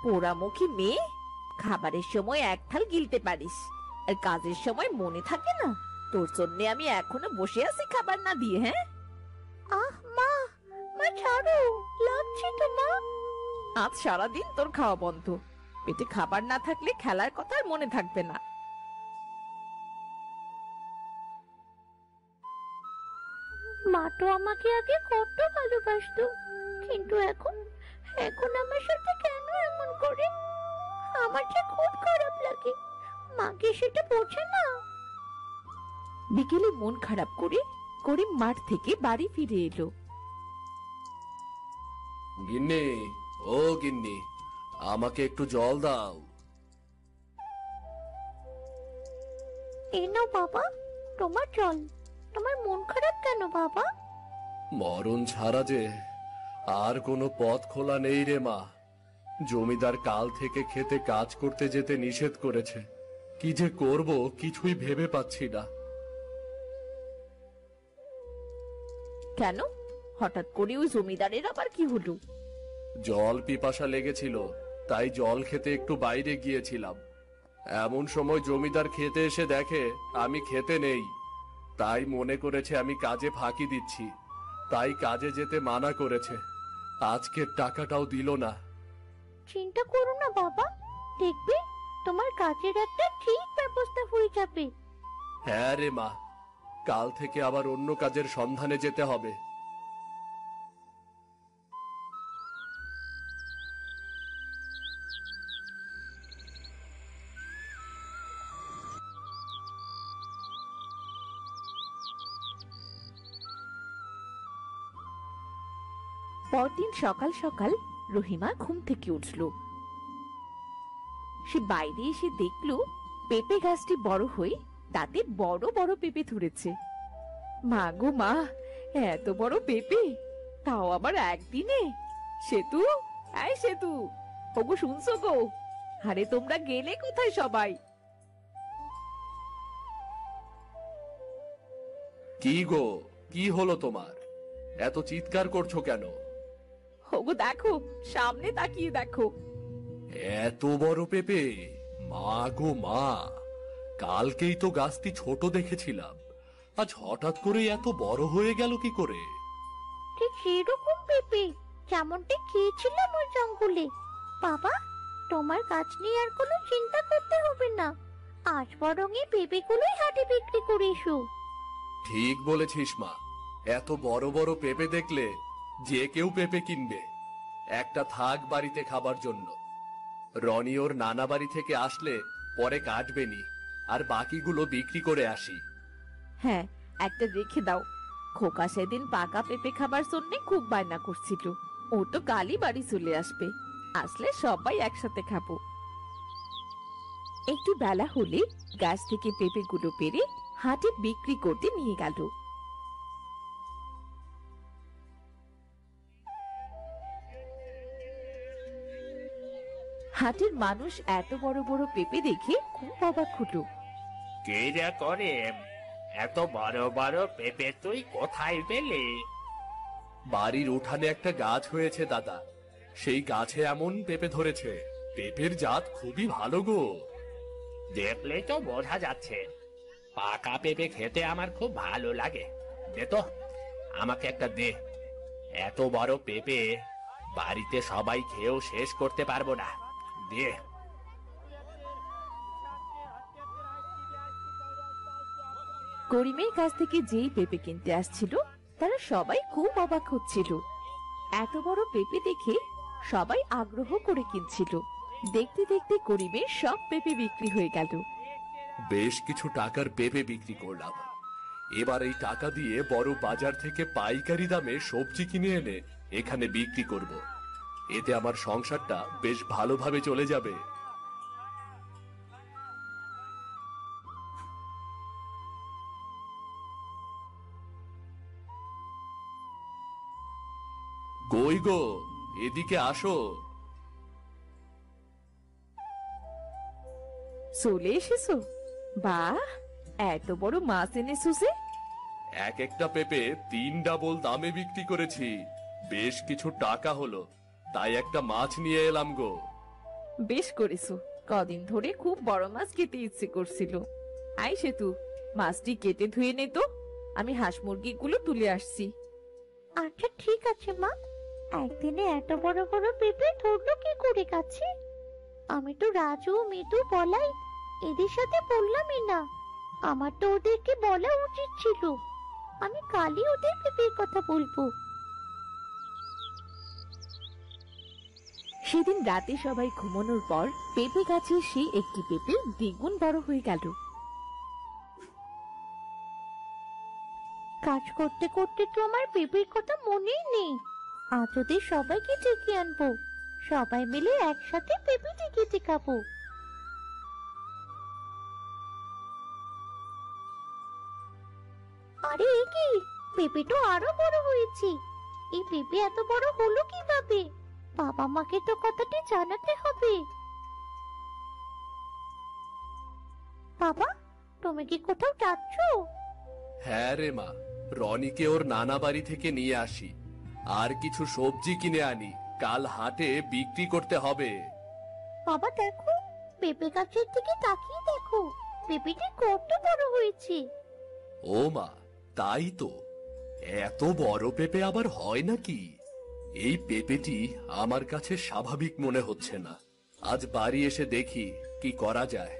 পোড়ামুখী মেয়ে, খাবারের সময় এক থাল গিলতে পারিস, আর কাজের সময় মনে থাকে না? তোর জন্য আমি এখনো বসে আছি খাবার না দিয়ে। হ্যাঁ, আহ মা, মা ছাড়ো, লাগছে তো মা। আজ সারাদিন তোর খাওয়া বন্ধ। পেটে খাবার না থাকলে খেলার কথা আর মনে থাকবে না। মা তো আমাকে আগে কত ভালোবাসতো, কিন্তু এখন এখন আমার সাথে কেন এমন করে? আমার যে খুব খারাপ লাগে, মাকে সেটা বোঝে না। বিকেলে মন খারাপ করে করিম মাঠ থেকে বাড়ি ফিরে এলো। গিন্নি, ও গিন্নি, আমাকে একটু জল দাও। এই নাও বাবা, তোমার জল। তোমার মন খারাপ কেন বাবা? মরণ ছাড়া যে আর কোনো পথ খোলা নেই রে মা। জমিদার কাল থেকে খেতে কাজ করতে যেতে নিষেধ করেছে। কি যে করব কিছুই ভেবে পাচ্ছি না। কেন, হঠাৎ করে ওই জমিদারের আবার কি হলো? জল পিপাসা লেগেছিল, তাই জল খেতে একটু বাইরে গিয়েছিলাম। এমন সময় জমিদার খেতে এসে দেখে আমি খেতে নেই, তাই মনে করেছে আমি কাজে ফাঁকি দিচ্ছি, তাই কাজে যেতে মানা করেছে। আজকের টাকাটাও দিল না। চিন্তা করো না বাবা, দেখবে তোমার কাজের একটা ঠিক ব্যবস্থা হয়ে যাবে। হ্যাঁ রে মা, কাল থেকে আবার অন্য কাজের সন্ধানে যেতে হবে। পরদিন সকাল সকাল রহিমা ঘুম থেকে উঠল। সে বাইরে এসে দেখল পেঁপে গাছটি বড় হয়ে তাতে বড় বড় পেঁপে ধরেছে। মা গো মা, এত বড় পেঁপে, তাও আবার একদিনে! সেতু, এই সেতু, ওগো শুনছো গো? আরে তোমরা গেলে কোথায় সবাই? কি গো, কি হলো তোমার? এত চিৎকার করছো কেন? ওগো দেখো, সামনে তাকিয়ে দেখো। এত বড় পেঁপে! মা গো মা, কালকেই তো গাছটি ছোট দেখেছিলাম, আজ হঠাৎ করে এত বড় হয়ে গেল কি করে? ঠিক সেরকম পেঁপে যেমনটি খেয়েছিলাম ওই জঙ্গলে। বাবা, তোমার গাছ নিয়ে আর কোনো চিন্তা করতে হবে না। আজ বরং এই পেঁপেগুলোই হাটে বিক্রি করে এসো। ঠিক বলেছিস মা, এত বড় বড় পেঁপে দেখলে যে কেউ পেঁপে কিনবে। একটা থাক বাড়িতে খাবার জন্য। রনি ওর নানা বাড়ি থেকে আসলে পরে কাটবেনি, আর বাকিগুলো বিক্রি করে আসি। হ্যাঁ, একটা রেখে দাও। খোকা সেদিন পাকা পেঁপে খাবার জন্য খুব বায়না করছিল। ও তো কালই বাড়ি চলে আসবে, আসলে সবাই একসাথে খাবো। একটু বেলা হলে গাছ থেকে পেঁপেগুলো পেড়ে হাটে বিক্রি করতে নিয়ে গেল। হাটের মানুষ এত বড় বড় পেঁপে দেখে খুব অবাক হলো। কে রে করে, এত বড় বড় পেঁপে তুই কোথায় পেলি? বাড়ির উঠানে একটা গাছ হয়েছে দাদা, সেই গাছে এমন পেঁপে ধরেছে। পেঁপের জাত খুবই ভালো গো। দেখলে তো বোঝা যাচ্ছে। পাকা পেঁপে খেতে আমার খুব ভালো লাগে। দে তো, আমাকে একটা দে। এত বড় পেঁপে বাড়িতে সবাই খেয়েও শেষ করতে পারবো না। দে। করিমের কাছ থেকে যেই পেঁপে কিনতে আসছিল তারা সবাই খুব অবাক হচ্ছিল। এত বড় পেঁপে দেখে সবাই আগ্রহ করে কিনছিল। দেখতে দেখতে করিমের সব পেঁপে বিক্রি হয়ে গেল। বেশ কিছু টাকার পেঁপে বিক্রি করলাম। এবার এই টাকা দিয়ে বড় বাজার থেকে পাইকারি দামে সবজি কিনে এনে এখানে বিক্রি করব। এতে আমার সংসারটা বেশ ভালোভাবে চলে যাবে। কই গো, এদিকে আসো। চলে এসেছো? বাহ, এত বড় মাছ এনেছো যে! এক একটা পেঁপে 3 ডাবল দামে বিক্রি করেছি। বেশ কিছু টাকা হলো, তাই একটা মাছ নিয়ে এলাম গো। বেশ করেছো, কদিন ধরে খুব বড় মাছ খেতে ইচ্ছে করছিল। আই সেতু, মাছটি কেটে ধুয়ে নে তো, আমি হাঁস মুরগিগুলো তুলে আসছি। আচ্ছা ঠিক আছে মা। একদিনে এত বড় বড় পেঁপে ধরলো কি করে কাছে? আমি তো রাজু, মিতু, বলাই এদের সাথে বললামই না। আমার তো ওদেরকে বলা উচিত ছিল। আমি কালই ওদের পেঁপের কথা বলবো। সেদিন রাতে সবাই ঘুমানোর পর পেঁপে গাছে সেই একটি পেঁপে দ্বিগুণ বড় হয়ে গেল। কাজ করতে করতে তো আমার পেঁপের কথা মনেই নেই। আজ ওদের সবাইকে ডেকে আনবো। সবাই মিলে একসাথে পেঁপেটি কেটে খাবো। আরে এ কি, পেঁপে তো আরো বড় হয়েছে। এই পেঁপে এত বড় হলো কিভাবে? বাবা মাকে তো কথাটি জানাতে হবে। বাবা, তুমি কি কোথাও যাচ্ছ? হ্যাঁ রে মা, রনিকে ওর নানা বাড়ি থেকে নিয়ে আসি, আর কিছু সবজি কিনে আনি, কাল হাটে বিক্রি করতে হবে। বাবা দেখো, পেঁপে গাছের দিকে তাকিয়ে দেখো, পেঁপেটি কত বড় হয়েছে। ও মা, তাই তো, এত বড় পেঁপে আবার হয় নাকি? এই পেঁপেটি আমার কাছে স্বাভাবিক মনে হচ্ছে না। আজ বাড়ি এসে দেখি কি করা যায়।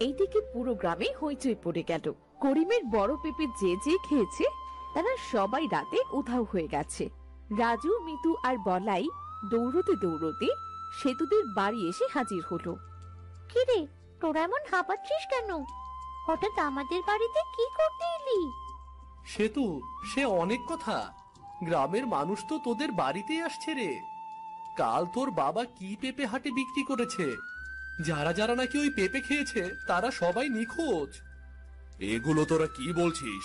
এইদিকে পুরো গ্রামে হইচই পড়ে গেল। করিমের বড় পেঁপে যে যে খেয়েছে তারা সবাই রাতে উধাও হয়ে গেছে। রাজু, মিতু আর বলাই দৌড়তে দৌড়তে সেতুদের বাড়ি এসে হাজির হলো। কিরে, তোরা এমন হাঁপাচ্ছিস কেন? হঠাৎ আমাদের বাড়িতে কি করতে এলি? সেতু, সে অনেক কথা। গ্রামের মানুষ তো তোদের বাড়িতেই আসছে রে। কাল তোর বাবা কি পেঁপে হাটে বিক্রি করেছে। যারা যারা নাকি ওই পেঁপে খেয়েছে তারা সবাই নিখোঁজ। এগুলো তোরা কি বলছিস?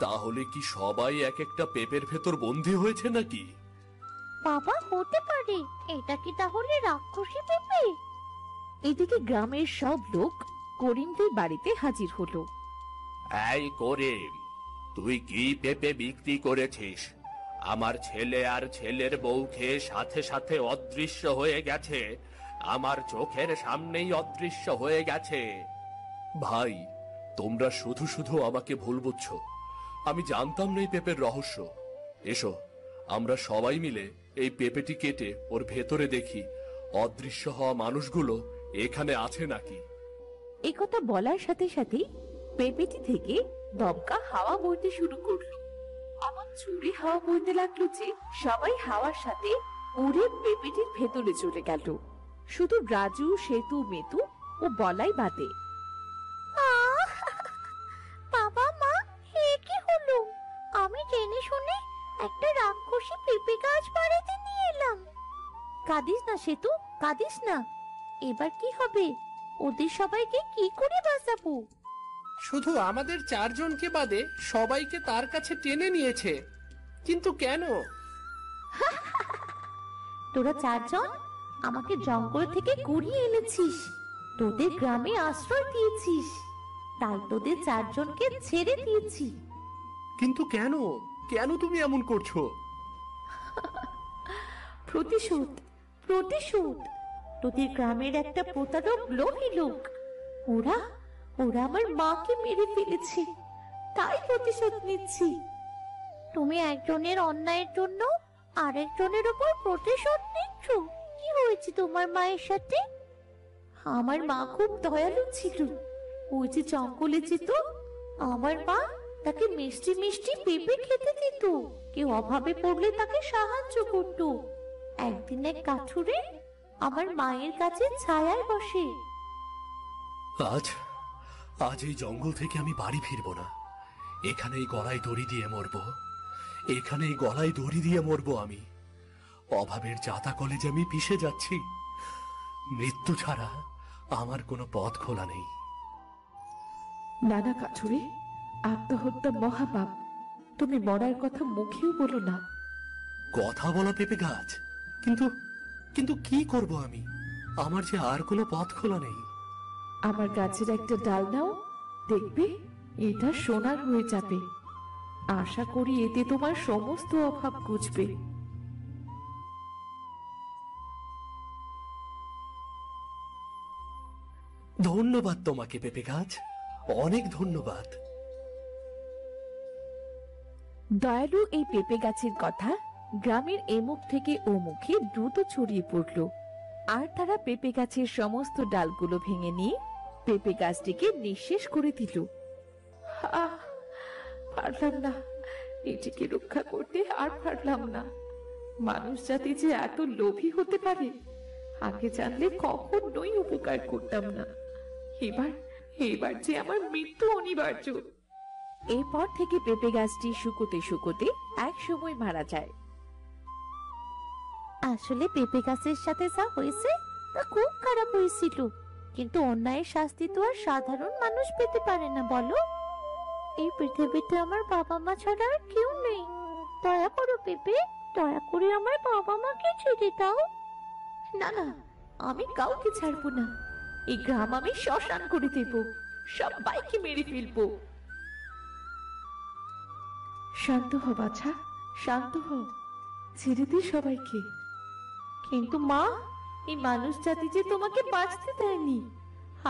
তাহলে কি সবাই এক একটা পেঁপের ভেতর বন্দী হয়েছে নাকি? বাবা, হতে পারে। এটা কি তাহলে রাক্ষসী পেঁপে? এদিকে গ্রামের সব লোক করিমদের বাড়িতে হাজির হলো। এই করিম, তুই কি পেঁপে বিক্রি করেছিস? আমার ছেলে আর ছেলের বউ খেয়ে সাথে সাথে অদৃশ্য হয়ে গেছে। আমার চোখের সামনেই অদৃশ্য হয়ে গেছে। ভাই, তোমরা শুধু শুধু আমাকে ভুল বুঝছো। আমি জানতাম না এই পেঁপের রহস্য। এসো, আমরা সবাই মিলে এই পেঁপেটি কেটে ওর ভেতরে দেখি অদৃশ্য হওয়া মানুষগুলো এখানে আছে নাকি। একথা বলার সাথে সাথেই পেঁপেটি থেকে দমকা হাওয়া বইতে শুরু করলো। আমার জোরে হাওয়া বইতে লাগলো যে সবাই হাওয়ার সাথে উড়ে পেঁপেটির ভেতরে চলে গেল। শুধু রাজু, সেতু, মেতু ও বলাই বাদে। আহ! বাবা মা, এ কি হলো? আমি জেনে শুনে একটা রাক্ষসী পেঁপে গাছ বাড়িতে নিয়ে এলাম। কাঁদিস না সেতু, কাঁদিস না। এবার কি হবে? ওদের সবাইকে কি করে বাঁচাবো? শুধু আমাদের চারজনকে বাদে সবাইকে তার কাছে টেনে নিয়েছে, কিন্তু কেন? তোরা চারজন আমাকে জঙ্গল থেকে কুড়িয়ে এনেছিস, তোদের গ্রামে আশ্রয় দিয়েছিস, তাই তোদের চারজনকে ছেড়ে দিয়েছি। কিন্তু কেন, কেন তুমি এমন করছো? প্রতিশোধ, প্রতিশোধ। তোদের গ্রামের একটা প্রতারক লোভী লোক, ওরা ওরা আমার মাকে মেরে ফেলেছে, তাই প্রতিশোধ নিচ্ছি। তুমি একজনের অন্যায়ের জন্য আরেকজনের উপর প্রতিশোধ নিচ্ছ? কি হয়েছে তোমার মায়ের সাথে? আমার মা খুব দয়ালু ছিল। ওই যে জঙ্গলে যেত, আমার মা তাকে মিষ্টি মিষ্টি পেঁপে খেতে দিত। কেউ অভাবে পড়লে তাকে সাহায্য করত। একদিন এক কাঠুরে আমার মায়ের কাছে ছায়ায় বসে। আজ আজ এই জঙ্গল থেকে আমি বাড়ি ফিরবো না। এখানেই গলায় দড়ি দিয়ে মরবো, এখানেই গলায় দড়ি দিয়ে মরবো আমি। অভাবের জাতা কলেজে আমি পিষে যাচ্ছি। মৃত্যু ছাড়া আমার কোনো পথ খোলা নেই। নানা কাঠুরে, আত্মহত্যা মহাপাপ। তুমি মরার কথা মুখেও বলো না। কথা বলা পেঁপে গাছ, কিন্তু কিন্তু কি করব আমি? আমার যে আর কোনো পথ খোলা নেই। আমার গাছের একটা ডাল নাও, দেখবে এটা সোনার হয়ে যাবে। আশা করি এতে তোমার সমস্ত অভাব ঘুচবে। ধন্যবাদ তোমাকে পেঁপে গাছ, অনেক ধন্যবাদ। দয়ালু এই পেঁপে গাছের কথা গ্রামের এমুখ থেকে ও মুখে দ্রুত ছড়িয়ে পড়ল, আর তারা পেঁপে গাছের সমস্ত ডালগুলো ভেঙে নিয়ে পেঁপে গাছটিকে নিঃশেষ করে দিল। আহ, পারলাম না, এটিকে রক্ষা করতে আর পারলাম না। মানুষ জাতি যে এত লোভী হতে পারে, আগে জানলে কখনোই উপকার করতাম না। এবার এবার যে আমার মৃত্যু অনিবার্য। এরপর থেকে পেঁপে গাছটি শুকোতে শুকোতে এক সময় মারা যায়। আসলে পেঁপে গাছের সাথে যা হয়েছে তা খুব খারাপ হয়েছিল, কিন্তু অন্যায়ের শাস্তি তো আর সাধারণ মানুষ পেতে পারে না বলো। এই পৃথিবীতে আমার বাবা মা ছাড়া আর কেউ নেই। দয়া করো পেঁপে, দয়া করে আমার বাবা মাকে ছেড়ে দাও। না না, আমি কাউকে ছাড়বো না। এই গ্রাম আমি শ্মশান করে দেব, সবাইকে মেরে ফেলবো। শান্ত হ বাছা, শান্ত হ, ছেড়ে দে সবাইকে। কিন্তু মা, এই মানুষ জাতি যে তোমাকে বাঁচতে দেয়নি,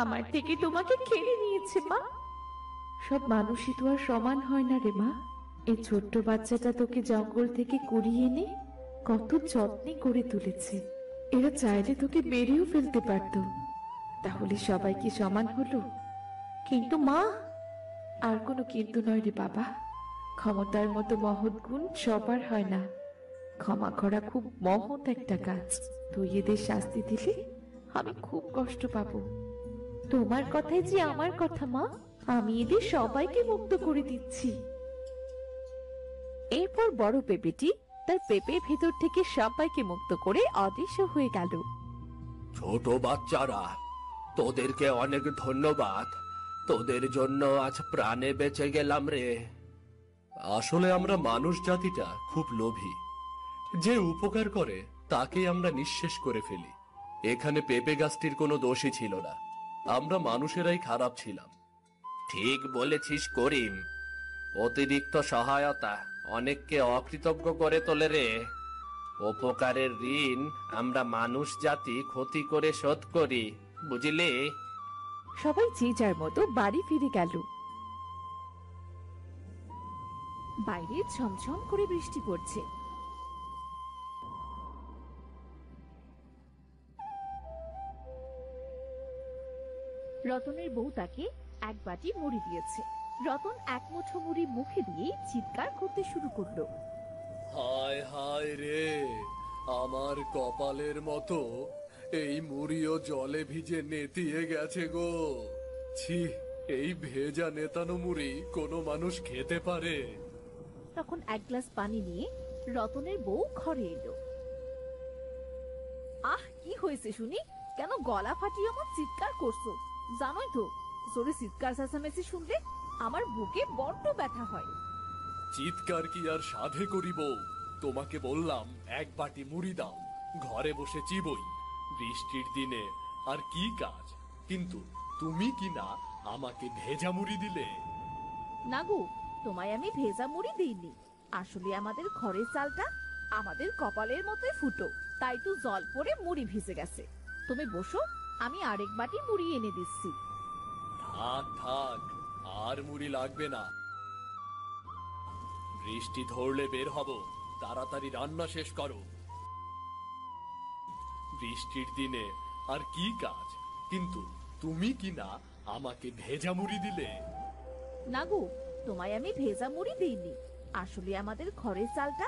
আমার থেকে তোমাকে কেড়ে নিয়েছে মা। সব মানুষই তো আর সমান হয় না রে মা। এই ছোট্ট বাচ্চাটা তোকে জঙ্গল থেকে কুড়িয়ে এনে কত যত্নে করে তুলেছে। এরা চাইলে তোকে মেরেও ফেলতে পারতো, তাহলে সবাই কি সমান হলো? কিন্তু মা, আর কোনো কিন্তু নয় রে বাবা। ক্ষমতার মতো মহৎ গুণ সবার হয় না। ক্ষমা করা খুব মহৎ একটা কাজ। তুই এদের শাস্তি দিলে আমি খুব কষ্ট পাবো। তোমার কথাই যে আমার কথা মা, আমি এদের সবাইকে মুক্ত করে দিচ্ছি। এরপর বড় পেঁপেটি তার পেঁপের ভেতর থেকে সবাইকে মুক্ত করে অদৃশ্য হয়ে গেল। ছোট বাচ্চারা, তোদেরকে অনেক ধন্যবাদ। তোদের জন্য আজ প্রাণে বেঁচে গেলাম রে। আসলে আমরা মানুষ জাতিটা খুব লোভী। যে উপকার করে তাকে আমরা নিঃশেষ করে ফেলি। এখানে পেঁপে গাছটির কোনো দোষই ছিল না, আমরা মানুষেরাই খারাপ ছিলাম। ঠিক বলেছিস করিম, অতিরিক্ত সহায়তা অনেককে অকৃতজ্ঞ করে তোলে রে। উপকারের ঋণ আমরা মানুষ জাতি ক্ষতি করে শোধ করি, বুঝলি? সবাই যে যার মতো বাড়ি ফিরে গেল। বাইরে ঝমঝম করে বৃষ্টি পড়ছে। রতনের বউ তাকে এক বাটি মুড়ি দিয়েছে। রতন এক মুঠো মুড়ি মুখে দিয়ে চিৎকার করতে শুরু করলো। হায় হায় রে, আমার কপালের মতো এই মুড়িও জলে ভিজে নেতিয়ে গেছে গো। ছি, এই ভেজা নেতানো মুড়ি কোনো মানুষ খেতে পারে? তখন এক গ্লাস পানি নিয়ে রতনের বউ ঘরে এলো। আহ, কি হয়েছে শুনি? কেন গলা ফাটিয়ে আমার চিৎকার করছো? জানোই তো, জোরে চিৎকার চেঁচামেচি শুনলে আমার বুকে বড্ড ব্যথা হয়। চিৎকার কি আর সাধে করিব? তোমাকে বললাম এক বাটি মুড়ি দাও, ঘরে বসে চিবই। বৃষ্টির দিনে আর কি কাজ, কিন্তু তুমি কি না আমাকে ভেজা মুড়ি দিলে? না গো, তোমায় আমি ভেজা মুড়ি দিইনি। আসলে আমাদের ঘরের চালটা আমাদের কপালের মতোই ফুটো, তাই তো জল পড়ে মুড়ি ভিজে গেছে। তুমি বসো, আমি আরেক বাটি মুড়ি এনে দিচ্ছি। থাক থাক, আর মুড়ি লাগবে না। বৃষ্টি ধরলে বের হব, তাড়াতাড়ি রান্না শেষ করো। বৃষ্টির দিনে আর কি কাজ, কিন্তু তুমি কি না আমাকে ভেজা মুড়ি দিলে? না গো, তোমায় আমি ভেজা মুড়ি দিইনি। আসলে আমাদের ঘরের চালটা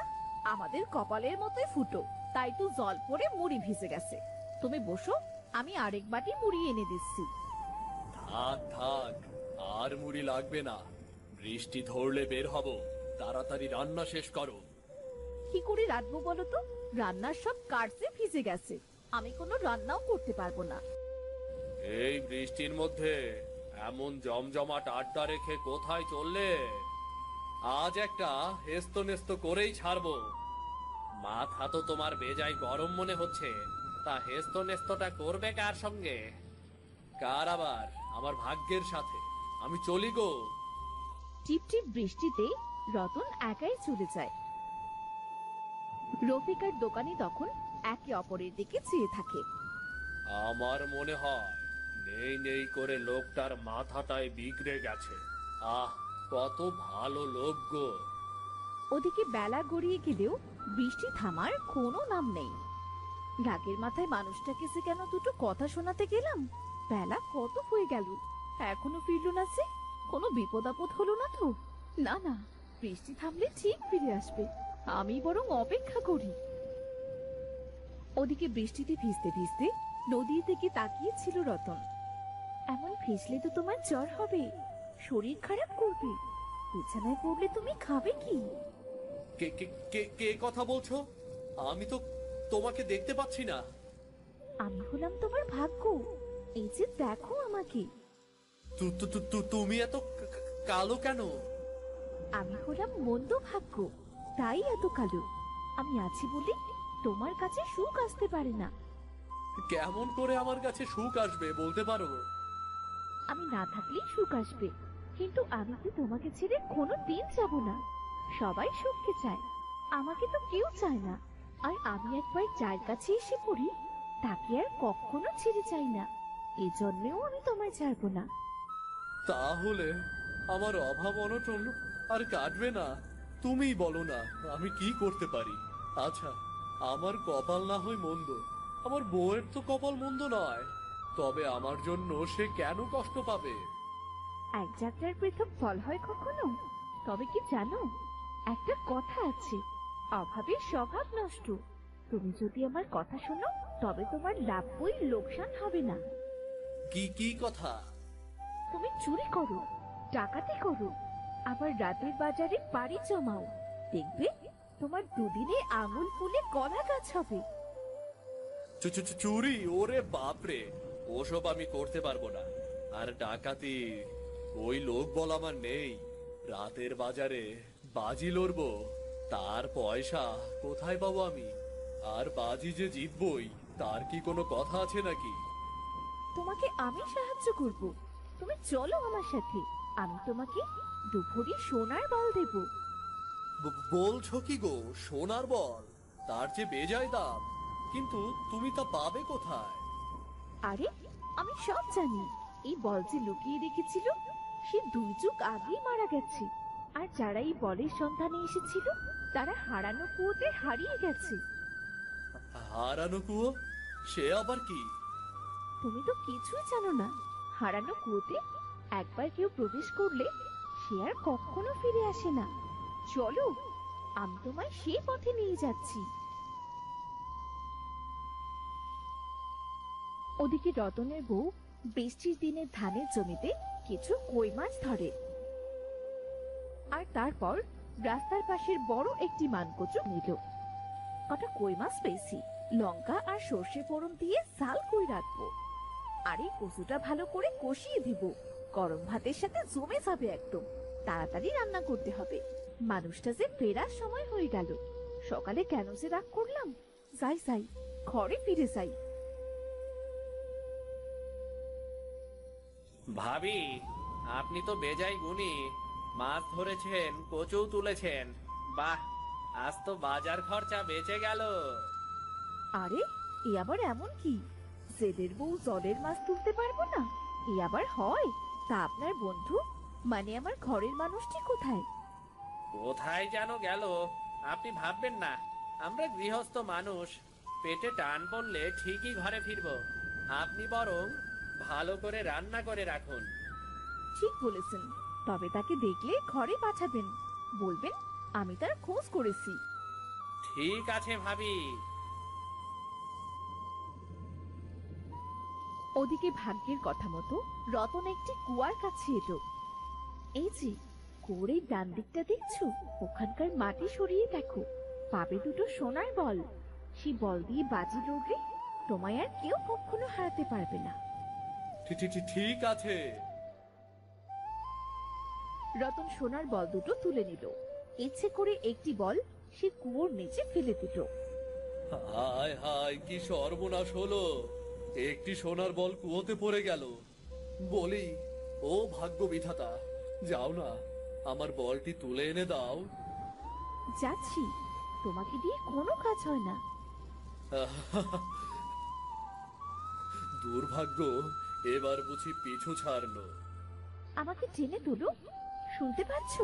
আমাদের কপালের মতোই ফুটো, তাই তো জল পড়ে মুড়ি ভিজে গেছে। তুমি বসো, আমি আরেক বাটি মুড়ি এনে দিচ্ছি। থাক থাক, আর মুড়ি লাগবে না। বৃষ্টি ধরলে বের হব, তাড়াতাড়ি রান্না শেষ করো। কি করে রাঁধবো বলো তো? রান্নার সব কার্সে ভিজে গেছে, আমি কোনো রান্নাও করতে পারবো না। এই বৃষ্টির মধ্যে এমন জমজমাট আড্ডা রেখে কোথায় চললে? আজ একটা হেস্ত নেস্ত করেই ছাড়বো। মাথা তো তোমার বেজায় গরম মনে হচ্ছে, তা হেস্ত নেস্তটা করবে কার সঙ্গে? কার আবার আমার ভাগ্যের সাথে? আমি চলি গো। টিপটিপ বৃষ্টিতে রতন একাই চলে যায়। রফিকার দোকানি তখন একে অপরের দিকে চেয়ে থাকে। আমার মনে হয় নেই নেই করে লোকটার মাথাটাই বিগড়ে গেছে। আহ, কত ভালো লোক গো। ওদিকে বেলা গড়িয়ে গেলেও বৃষ্টি থামার কোনো নাম নেই। রাগের মাথায় মানুষটাকে সে কেন দুটো কথা শোনাতে গেলাম। বেলা কত হয়ে গেল, এখনো ফিরলো না সে। কোনো বিপদ আপদ হলো না তো? না না, বৃষ্টি থামলে ঠিক ফিরে আসবে, আমি বরং অপেক্ষা করি। ওদিকে বৃষ্টিতে ভিজতে ভিজতে নদীর দিকে তাকিয়েছিল রতন। এমন ভিজলে তো তোমার জ্বর হবে, শরীর খারাপ করবে, বিছানায় পড়লে তুমি খাবে কি? কে কে কে কে কথা বলছো? আমি তো তোমাকে দেখতে পাচ্ছি না। আমি হলাম তোমার ভাগ্য, এই যে দেখো আমাকে। তুমি এত কালো কেন? আমি হলাম মন্দ ভাগ্য, তাই এত কালো। আমি আছি বলে তোমার কাছে সুখ আসতে পারে না। কেমন করে আমার কাছে সুখ আসবে বলতে পারো? আমি না থাকলেই সুখ আসবে, কিন্তু আমি তো তোমাকে ছেড়ে কোনো দিন যাব না। সবাই সুখকে চায়, আমাকে তো কেউ চায় না। আর আমি একবার যার কাছে এসে পড়ি তাকে আর কখনো ছেড়ে চাই না। এই জন্মেও আমি তোমায় ছাড়বো না। তাহলে আমার অভাব অনটন আর কাটবে না? তুমিই বলো না, আমি কি করতে পারি? আচ্ছা, আমার কপাল না হয় মন্দ, আমার বউয়ের তো কপাল মন্দ নয়, তবে আমার জন্য সে কেন কষ্ট পাবে? এক যাত্রার পৃথক ফল হয় কখনো? তবে কি জানো, একটা কথা আছে, অভাবের স্বভাব নষ্ট। তুমি যদি আমার কথা শোনো তবে তোমার লাভই লোকসান হবে না। কি কি কথা? তুমি চুরি করো, ডাকাতি করো, আবার রাতের বাজারে পাড়ি জমাও, দেখবে তোমার দুদিনে আঙুল ফুলে কলা গাছ হবে। চুরি? ওরে বাপরে, ওসব আমি করতে পারবো না। আর ডাকাতি, ওই লোক বল আমার নেই। রাতের বাজারে বাজি লড়বো, তার পয়সা কোথায় পাবো আমি? আর বাজি যে জিতবই, তার কি কোনো কথা আছে নাকি? তোমাকে আমি সাহায্য করব, তুমি চলো আমার সাথে, আমি তোমাকে দুপুরি সোনার বল দেব। বলছো কি গো, সোনার বল? তার যে বেজায় দাম, কিন্তু তুমি তা পাবে কোথায়? আরে আমি সব জানি, এই বল যে লুকিয়ে রেখেছিল সে 2 যুগ আগেই মারা গেছে। আর যারা এই বলের সন্ধানে এসেছিল তারা হারানো কুয়োতে হারিয়ে গেছে। হারানো কুয়ো? সে আবার কি? তুমি তো কিছুই জানো না। হারানো কুয়োতে একবার কেউ প্রবেশ করলে সে আর কখনো ফিরে আসে না। চলো, আমি তোমায় সেই পথে নিয়ে যাচ্ছি। ওদিকে রতনের বউ বৃষ্টির দিনে ধানের জমিতে কিছু কই মাছ ধরে। আর তারপর রাস্তার পাশের বড় একটি মানকচু নিল। কটা কই মাছ পেয়েছি, লঙ্কা আর সর্ষে ফোড়ন দিয়ে ঝাল কই রাখবো। আর এই কচুটা ভালো করে কষিয়ে দিব, গরম ভাতের সাথে জমে যাবে একদম। তাড়াতাড়ি রান্না করতে হবে, মানুষটা যে ফেরার সময় হয়ে গেল। সকালে কেন যে রাগ করলাম। যাই যাই, ঘরে ফিরে যাই। ভাবি, আপনি তো বেজায় গুণী। মাছ ধরেছেন, কচু তুলেছেন, বাহ, আজ তো বাজার খরচা বেঁচে গেল। আরে এ আবার এমন কি, জেদের বউ জলের মাছ তুলতে পারবো না? এ আবার হয়? তা আপনার বন্ধু, মানে আমার ঘরের মানুষটি কোথায়? কোথায় যেন গেল, আপনি ভাববেন না। আমরা গৃহস্থ মানুষ, পেটে টান পড়লে ঠিকই ঘরে ফিরবো। আপনি বরং ভালো করে রান্না করে রাখুন। ঠিক বলেছেন, তবে তাকে দেখলে ঘরে পাঠাবেন, বলবেন আমি তার খোঁজ করেছি। ঠিক আছে ভাবি। ওদিকে ভাগ্যের কথা মতো রতন একটি কুয়ার কাছে এলো। এই যে কুয়োর এই ডান দিকটা দেখছো, ওখানকার মাটি সরিয়ে দেখো, পাবে দুটো সোনার বল। সেই বল দিয়ে বাজি লড়লে তোমায় আর কেউ কখনো হারাতে পারবে না। ঠিক আছে। রতন সোনার বল দুটো তুলে নিল, ইচ্ছে করে একটি বল সে কুয়োর নিচে ফেলে দিল। হায় হায়, কি সর্বনাশ হলো! একটি সোনার বল কুয়োতে পড়ে গেল। বলি, ও ভাগ্য বিধাতা, যাও না, আমার বলটি তুলে এনে দাও। যাচ্ছি, তোমাকে দিয়ে কোনো কাজ হয় না। দুর্ভাগ্য, এবার বুঝি পিছু ছাড়লো। আমাকে টেনে তুলো, শুনতে পাচ্ছো?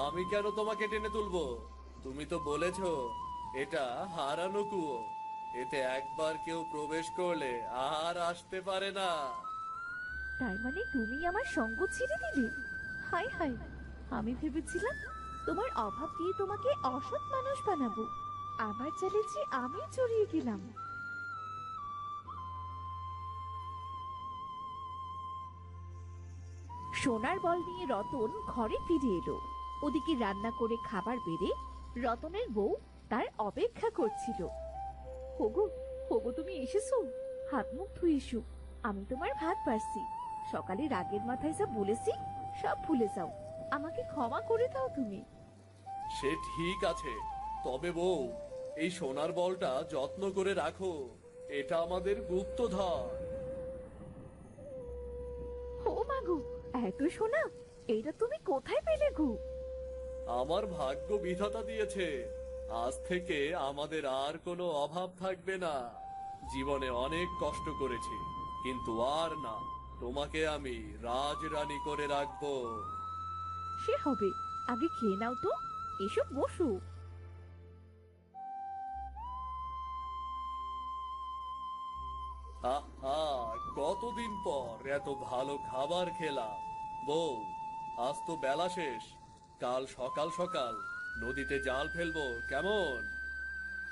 আমি কেন তোমাকে টেনে তুলবো? তুমি তো বলেছো এটা হারানো কুয়ো, এতে একবার কেউ প্রবেশ করলে আর আসতে পারে না। তার মানে তুমি আমার সঙ্গ ছেড়ে দিলে? হায় হায়, আমি ভেবেছিলাম তোমার অভাব দিয়ে তোমাকে অসৎ মানুষ বানাবো। আমার চালে যে আমি জড়িয়ে গেলাম। সোনার বল নিয়ে রতন ঘরে ফিরে এলো। ওদিকে রান্না করে খাবার বেড়ে রতনের বউ তার অপেক্ষা করছিল। হোগো, হোগো, তুমি এসেছো? হাত মুখ ধুয়ে এসো, আমি তোমার ভাত বাড়ছি। সকালে রাগের মাথায় যা বলেছি সব ভুলে যাও, আমাকে ক্ষমা করে দাও তুমি। সে ঠিক আছে, তবে বউ, এই সোনার বলটা যত্ন করে রাখো, এটা আমাদের গুপ্তধন। ও মাগো, এত সোনা, এটা তুমি কোথায় পেলে গো? আমার ভাগ্য বিধাতা দিয়েছে, আজ থেকে আমাদের আর কোনো অভাব থাকবে না। জীবনে অনেক কষ্ট করেছি, কিন্তু আর না, তোমাকে আমি রাজরানী করে রাখবো। সে হবে, আগে খেয়ে নাও তো, এসো বসো। আহা, কতদিন পর এত ভালো খাবার খেলাম। বউ, আজ তো বেলা শেষ, কাল সকাল সকাল নদীতে জাল ফেলবো, কেমন?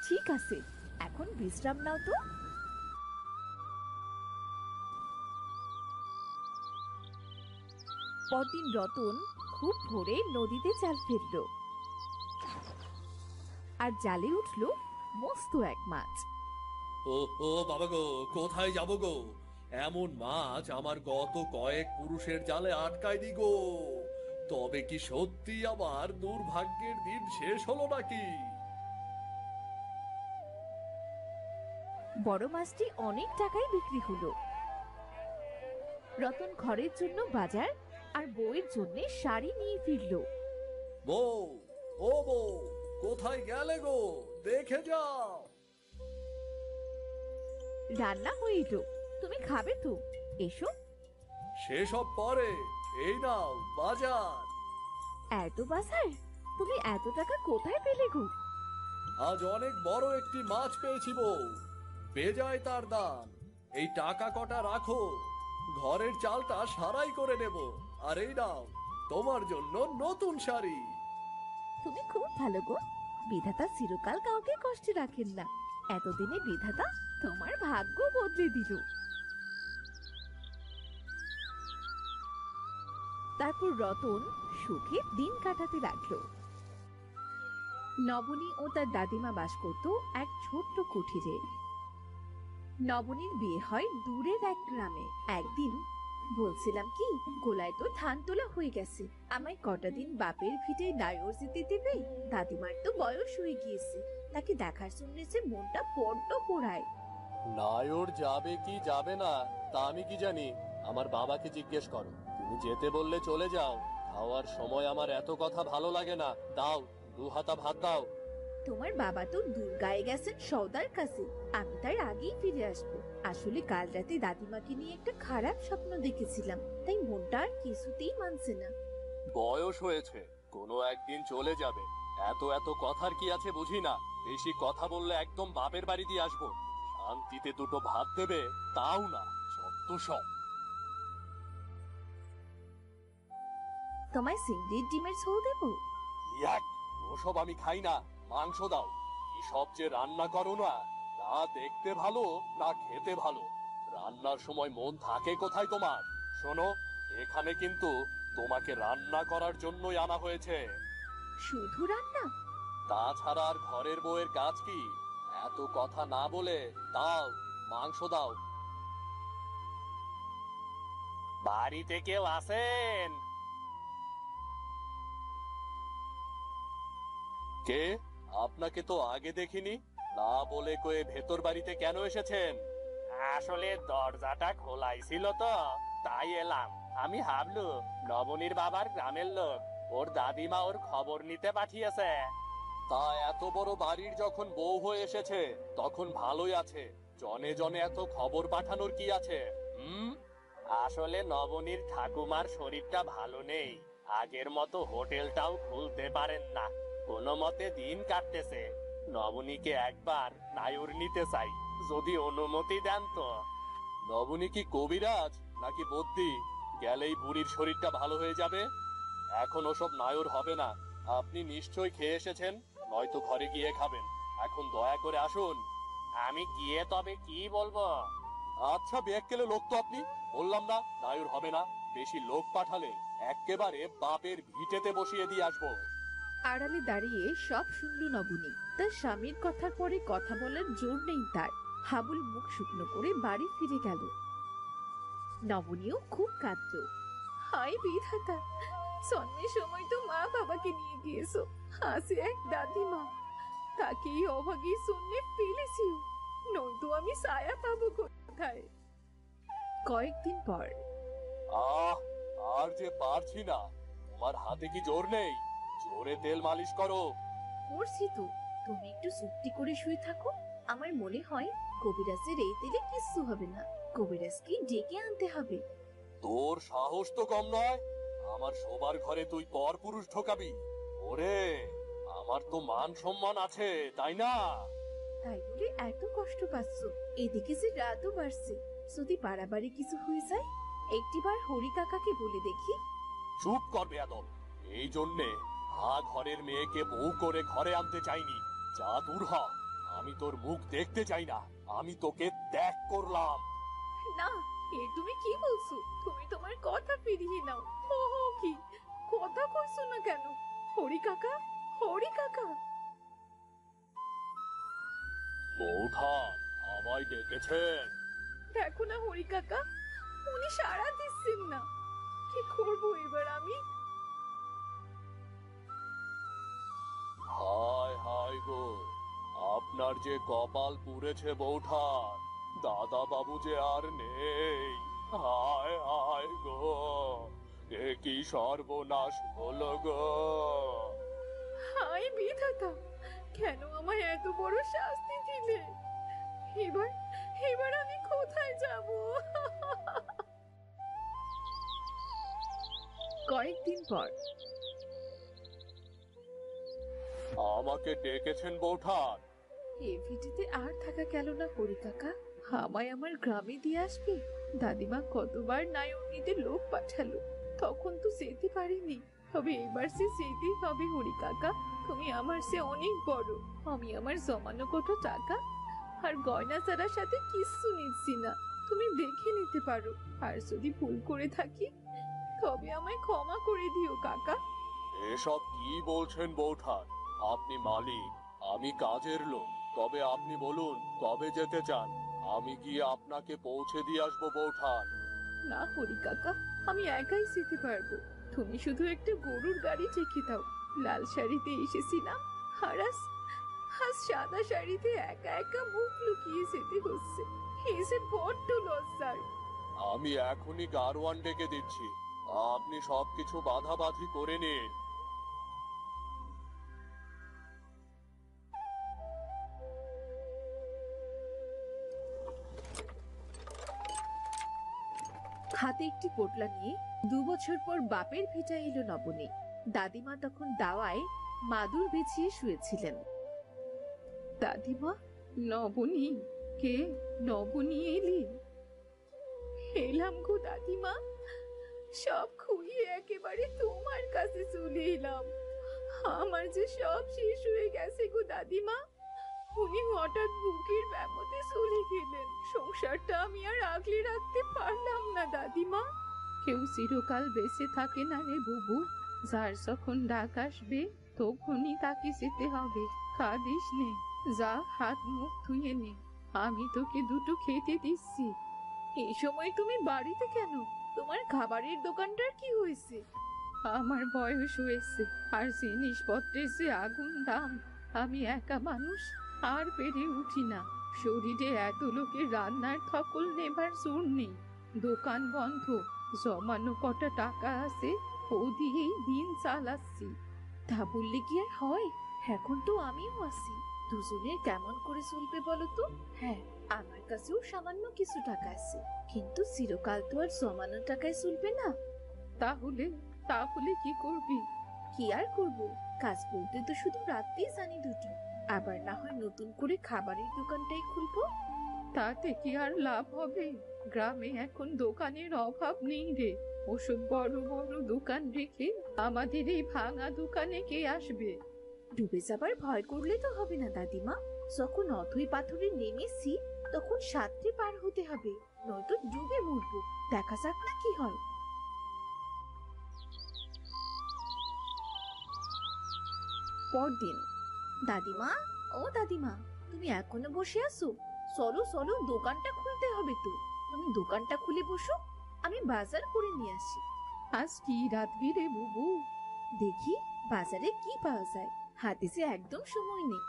ঠিক আছে, এখন বিশ্রাম নাও তো। পরদিন রতন খুব ভোরে নদীতে জাল ফেললো, আর জালে উঠলো মস্ত এক মাছ। ও ও বাবা গো, কোথায় যাব গো? এমন মাছ আমার গত কয়েক পুরুষের জালে আটকায় দি গো। তবে কি সত্যি আবার দুর্ভাগ্যের দিন শেষ হলো নাকি? বড় মাছটি অনেক টাকায় বিক্রি হলো। রতন ঘরের জন্য বাজার আর বউয়ের জন্য শাড়ি নিয়ে ফিরলো। বউ, ও বউ, কোথায় গেলে গো? দেখে যাও। রান্না হয়ে এলো, তুমি খাবে তো? এসো। সেসব পরে, এই নাও বাজার। এত বাজার? তুমি এত টাকা কোথায় পেলে গো? আজ অনেক বড় একটি মাছ পেয়েছি বউ, বেজায় তার দাম। এই টাকা কটা রাখো, ঘরের চালটা সারাই করে নেব। আর এই নাও তোমার জন্য নতুন শাড়ি। তুমি খুব ভালো গো, বিধাতা চিরকাল কাউকে কষ্টে রাখেন না। এতদিনে বিধাতা তোমার ভাগ্য বদলে দিল। তারপর রতন সুখে দিন কাটাতে লাগলো। নবনী ও তার দাদিমা বাস করত এক ছোট্ট কুঠিরে। নবনীর বিয়ে হয় দূরের এক গ্রামে। একদিন বলছিলাম কি, গোলায় তো ধান তোলা হয়ে গেছে, আমায় কটা দিন বাপের ভিটে নায়র যেতে দেবে? দাদিমার তো বয়স হয়ে গিয়েছে, তাকে দেখার জন্য যে মনটা বড্ড পোড়ায়। নায়র যাবে কি যাবে না তা আমি কি জানি? আমার বাবাকে জিজ্ঞেস করো। তুমি যেতে বললে চলে যাও, খাওয়ার সময় আমার এত কথা ভালো লাগে না। দাও, 2 হাতা ভাত দাও। তোমার বাবা তো দুর্গায় গেছেন সওদার কাছে, আমি তার আগেই ফিরে আসবো। আসলে কাল রাতে দাদিমাকে নিয়ে একটা খারাপ স্বপ্ন দেখেছিলাম, তাই মনটা আর কিছুতেই মানছে না। বয়স হয়েছে, কোনো একদিন চলে যাবে, এত এত কথার কি আছে বুঝি না। বেশি কথা বললে একদম বাপের বাড়ি দিয়ে আসবো। শান্তিতে 2টো ভাত দেবে, তাও না, যত সব। তোমায় চিংড়ির ডিমের ঝোল দেবো? ইয়াক, ওসব আমি খাই না, মাংস দাও। কি সব যে রান্না করো না, না দেখতে ভালো না খেতে ভালো। রান্নার সময় মন থাকে কোথায় তোমার? শোনো, এখানে কিন্তু তোমাকে রান্না করার জন্যই আনা হয়েছে। শুধু রান্না? তাছাড়া আর ঘরের বউয়ের কাজ কি? এত কথা না বলে দাও, মাংস দাও। বাড়িতে কেউ আছেন? কে? আপনাকে তো আগে দেখিনি। না বলে কয়ে ভেতর বাড়িতে কেন এসেছেন? আসলে দরজাটা খোলাই ছিল তো, তাই এলাম। আমি হাবলু, নবনীর বাবার গ্রামের লোক। ওর দাদিমা ওর খবর নিতে পাঠিয়েছে। তা এত বড় বাড়ির যখন বউ হয়ে এসেছে তখন ভালোই আছে, জনে জনে এত খবর পাঠানোর কি আছে? আসলে নবনীর ঠাকুমার শরীরটা ভালো নেই, আগের মতো হোটেলটাও খুলতে পারেন না, কোনো মতে দিন কাটতেছে। নবনীকে একবার নায়র নিতে চাই, যদি অনুমতি দেন তো। নবনী কি কবিরাজ নাকি বদ্যি? গেলেই বুড়ির শরীরটা ভালো হয়ে যাবে। এখন ওসব নায়র হবে না। আপনি নিশ্চয়ই খেয়ে এসেছেন, নয়তো ঘরে গিয়ে খাবেন। এখন দয়া করে আসুন। আমি গিয়ে তবে কি বলবো? আচ্ছা বেয়াক্কেলে লোক তো আপনি, বললাম না নায়র হবে না। বেশি লোক পাঠালে এক্কেবারে বাপের ভিটেতে বসিয়ে দিয়ে আসবো। আড়ালে দাঁড়িয়ে সব শুনল নবনী। তার স্বামীর কথার পরে কথা বলার জোর নেই তার। হাবুল মুখ শুকনো করে বাড়ি ফিরে গেল। নবনীও খুব কাঁদত। হায় বিধাতা, জন্মের সময় তো মা বাবাকে নিয়ে গিয়েছো, হাসে এক দাদিমা, তাকে এই অভাগীর শূন্যে ফেলেছিও, নয়তো আমি ছায়া পাবো কোথায়? কয়েকদিন পর আহ, আর যে পারছি না। তোমার হাতে কি জোর নেই? জোরে তেল মালিশ করো। করছি তো, তুমি একটু চুপটি করে শুয়ে থাকো। আমার মনে হয় কবিরাজের এই তেলে কিচ্ছু হবে না, কবিরাজকে ডেকে আনতে হবে। তোর সাহস তো কম নয়, আমার শোবার ঘরে তুই পর পুরুষ ঢোকাবি? ওরে, আমার তো মান সম্মান আছে, তাই না? তাই বলে এত কষ্ট পাচ্ছ? এদিকে যে রাতও বাড়ছে, যদি বাড়াবাড়ি কিছু হয়ে যায়। একটিবার হরি কাকাকে বলে দেখি। চুপ কর বেয়াদব। এই জন্যে ঘরের মেয়েকে বউ করে ঘরে আনতে চাইনি। যা দূর হ, আমি তোর মুখ দেখতে চাই না। আমি তোকে ত্যাগ করলাম। না, এ তুমি কি বলছো? তুমি তোমার কথা ফিরিয়ে নাও। ও কি কথা কইছো না কেন? হরি কাকা, হরি কাকা। বৌঠা, আমায় ডেকেছেন? দেখো না হরি কাকা, উনি সাড়া দিচ্ছেন না। কি করবো এবার আমি? হায় হায় গো, আপনার যে কপাল পুড়েছে বৌঠার, দাদা বাবু যে আর নেই। হায় হায় গো, এ কি সর্বনাশ হলো গো। হায় বিধাতা, কেন আমায় এত বড় শাস্তি দিলে? এবার এবার আমি কোথায় যাব? কয়েকদিন পর আমাকে ডেকেছেন বৌঠান? এ ভিটিতে আর থাকা গেল না হরি কাকা, আমায় আমার গ্রামে দিয়ে আসবে। দাদিমা কতবার নায়নিতে লোক পাঠালো, তখন তো যেতে পারিনি। তবে এবার সে যেতেই হবে হরি কাকা। তুমি আমার সে অনেক বড়, আমি আমার জমানো কত টাকা আর গয়না ছাড়ার সাথে কিচ্ছু নিচ্ছি না। তুমি দেখে নিতে পারো, আর যদি ভুল করে থাকি তবে আমায় ক্ষমা করে দিও কাকা। এসব কি বলছেন বৌঠান? আপনি মালিক, আমি কাজের লোক। তবে আপনি বলুন কবে যেতে চান, আমি গিয়ে আপনাকে পৌঁছে দিয়ে আসবো বৌঠান। না হরি কাকা, আমি একাই যেতে পারবো। তুমি শুধু একটা গরুর গাড়ি রেখে দাও। লাল শাড়িতে এসেছিলাম, আর আজ সাদা শাড়িতে একা একা মুখ লুকিয়ে যেতে হচ্ছে। এসে বড্ড লজ্জার। আমি এখনই গারওয়ান ডেকে দিচ্ছি, আপনি সবকিছু বাধাবাধি করে নিন। হাতে একটি পোটলা নিয়ে 2 বছর পর বাপের ভিটা এলো নবনী। দাদিমা তখন দাওয়ায় মাদুর বিছিয়ে শুয়েছিলেন। দাদিমা, নবনী কে? নবনী এলি? এলাম গো দাদিমা, সব খুইয়ে একেবারে তোমার কাছে চলে এলাম। আমার যে সব শেষ হয়ে গেছে গো দাদিমা। উনি হঠাৎ বুকের ব্যামোতে চলে গেলেন, সংসারটা আমি আর আগলে রাখতে পারলাম না দাদিমা। কেউ চিরকাল বেঁচে থাকে না রে বুবু, যার যখন ডাক আসবে তখনই তাকে যেতে হবে। কাঁদিস নে, যা হাত মুখ ধুয়ে নে, আমি তোকে দুটো খেতে দিচ্ছি। এই সময় তুমি বাড়িতে কেন? তোমার খাবারের দোকানটার কি হয়েছে? আমার বয়স হয়েছে, আর জিনিসপত্রের যে আগুন দাম, আমি একা মানুষ আর পেরে উঠি না। শরীরে এত লোকের রান্নার ধকল নেবার জোর নেই। দোকান বন্ধ, জমানো কটা টাকা আছে, ও দিয়েই দিন চালাচ্ছি। তা বললে কি আর হয়? এখন তো আমিও আছি, দুজনে কেমন করে চলবে বলো তো? হ্যাঁ, আমার কাছেও সামান্য কিছু টাকা আছে, কিন্তু চিরকাল তো আর জমানো টাকায় চলবে না। তাহলে তাহলে কি করবি? কি আর করব, কাজ বলতে তো শুধু রাতেই জানি দুটো। আবার না হয় নতুন করে খাবারের দোকানটাই খুলবো। তাতে কি আর লাভ হবে? গ্রামে এখন দোকানের অভাব নেই রে। ওসব বড় বড় দোকান রেখে আমাদের এই ভাঙা দোকানে কে আসবে? ডুবে যাবার ভয় করলে তো হবে না দাদিমা। যখন অথই পাথরে নেমেছি তখন সাঁতরে পার হতে হবে, নয়তো ডুবে মরবো। দেখা যাক না কি হয়। পরদিন। দাদিমা, ও দাদিমা, তুমি এখনো বসে আছো? চলো চলো, দোকানটা খুলতে হবে তো। তুমি দোকানটা খুলে বসো, আমি বাজার করে নিয়ে আসি। আজ কি রাত রে বুবু? দেখি বাজারে কি পাওয়া যায়, হাতে যে একদম সময় নেই।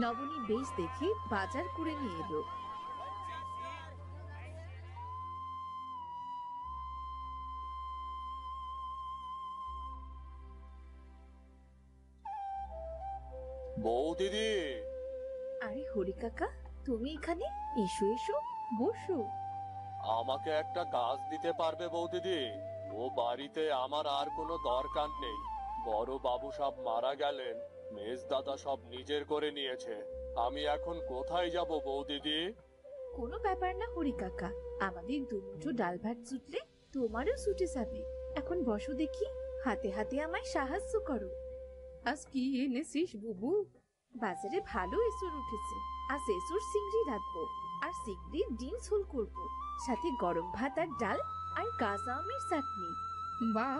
নবনী বেশ দেখে বাজার করে নিয়ে এলো। বউ দিদি, আরে হরি কাকা, তুমি এখানে? এসো এসো, বসো। আমাকে একটা কাজ দিতে পারবে বউ দিদি? ও বাড়িতে আমার আর কোনো দরকার নেই। বড় বাবু সব মারা গেলেন, মেজ দাদা সব নিজের করে নিয়েছে। আমি এখন কোথায় যাব বউ দিদি? কোনো ব্যাপার না হরি কাকা, আমাদের দুমুঠো ডাল ভাত জুটলে তোমারও ছুটে যাবে। এখন বসো দেখি, হাতে হাতে আমায় সাহায্য করো। আজ কি এনেছিস বুবু? বাজারে ভালো এসুর উঠেছে। আজ এসুর চিংড়ি রাখবো, আর চিংড়ির ডিম ঝোল করবো, সাথে গরম ভাত আর ডাল আর কাঁচা আমের চাটনি। বাহ,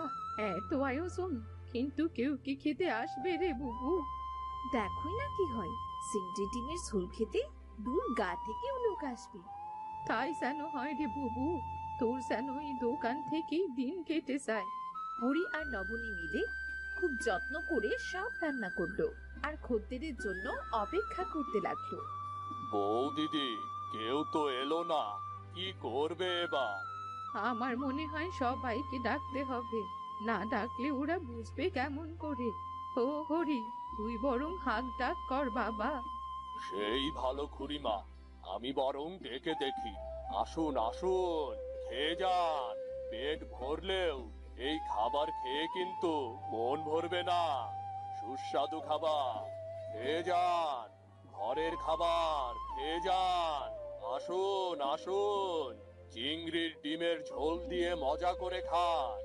এত আয়োজন! কিন্তু কেউ কি খেতে আসবে রে বুবু? দেখোই না কি হয়, চিংড়ি ডিমের ঝোল খেতে দূর গা থেকেও লোক আসবে। তাই যেন হয় রে বুবু, তোর যেন এই দোকান থেকেই দিন কেটে যায়। হরি আর নবনী মিলে খুব যত্ন করে সব রান্না করলো, আর খদ্দেরের জন্য অপেক্ষা করতে লাগলো। বউ দিদি, কেউ তো এলো না, কি করবে এবার? আমার মনে হয় সবাইকে ডাকতে হবে, না ডাকলে ওরা বুঝবে কেমন করে? ও হরি, তুই বরং হাঁক ডাক কর বাবা। সেই ভালো খুড়িমা, আমি বরং ডেকে দেখি। আসুন আসুন, খেয়ে যান। পেট ভরলেও এই খাবার খেয়ে কিন্তু মন ভরবে না। সুস্বাদু খাবার, খেয়ে যান। ঘরের খাবার খেয়ে যান। আসুন আসুন, চিংড়ির ডিমের ঝোল দিয়ে মজা করে খান।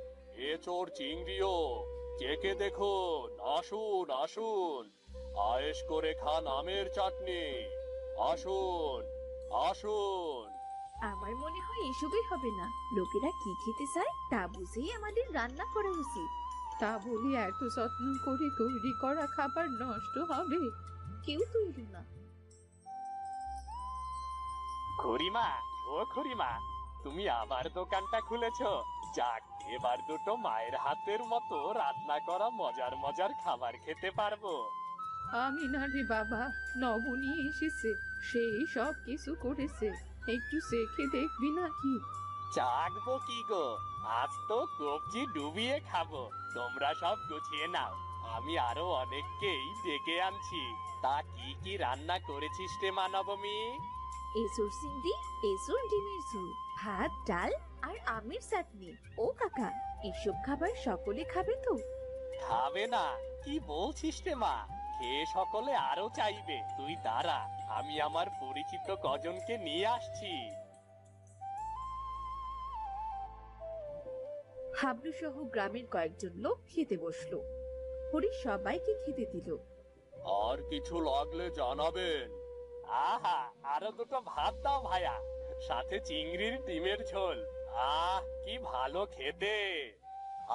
এঁচোড় চিংড়িও চেকে দেখুন। আসুন আসুন, আয়েশ করে খান আমের চাটনি। আসুন আসুন। আমার মনে হয় এসবই হবে না, লোকেরা কি খেতে চায় তা বুঝেই আমাদের রান্না করা উচিত। তা বলি এত যত্ন করে তৈরি করা খাবার নষ্ট হবে? কেউ তো এলো না। খুড়িমা, ও খুড়িমা, তুমি আবার দোকানটা খুলেছো? যাক, এবার দুটো মায়ের হাতের মতো রান্না করা মজার মজার খাবার খেতে পারবো। আমি না রে বাবা, নবনী এসেছে, সেই সব কিছু করেছে। একটু চেখে দেখবি নাকি? চাকবো কি গো, আজ তো কবজি ডুবিয়ে খাবো। তোমরা সব গুছিয়ে নাও, আমি আরো অনেককেই ডেকে আনছি। তা কি কি রান্না করেছিস রে মা নবমী? এসুর চিংড়ি, এসুর ডিমের ঝোল, ভাত ডাল আর আমের চাটনি। ও কাকা, এসব খাবার সকলে খাবে তো? খাবে না? কি বলছিস রে মা, খেয়ে সকলে আরো চাইবে। তুই দাঁড়া, আমি আমার পরিচিত কজনকে নিয়ে আসছি। হাবলু সহ গ্রামের কয়েকজন লোক খেতে বসলো। হরি সবাইকে খেতে দিল। আর কিছু লাগলে জানাবেন। আহা, আরো দুটো ভাত দাও ভাইয়া, সাথে চিংড়ির ডিমের ঝোল। আহ, কি ভালো খেতে!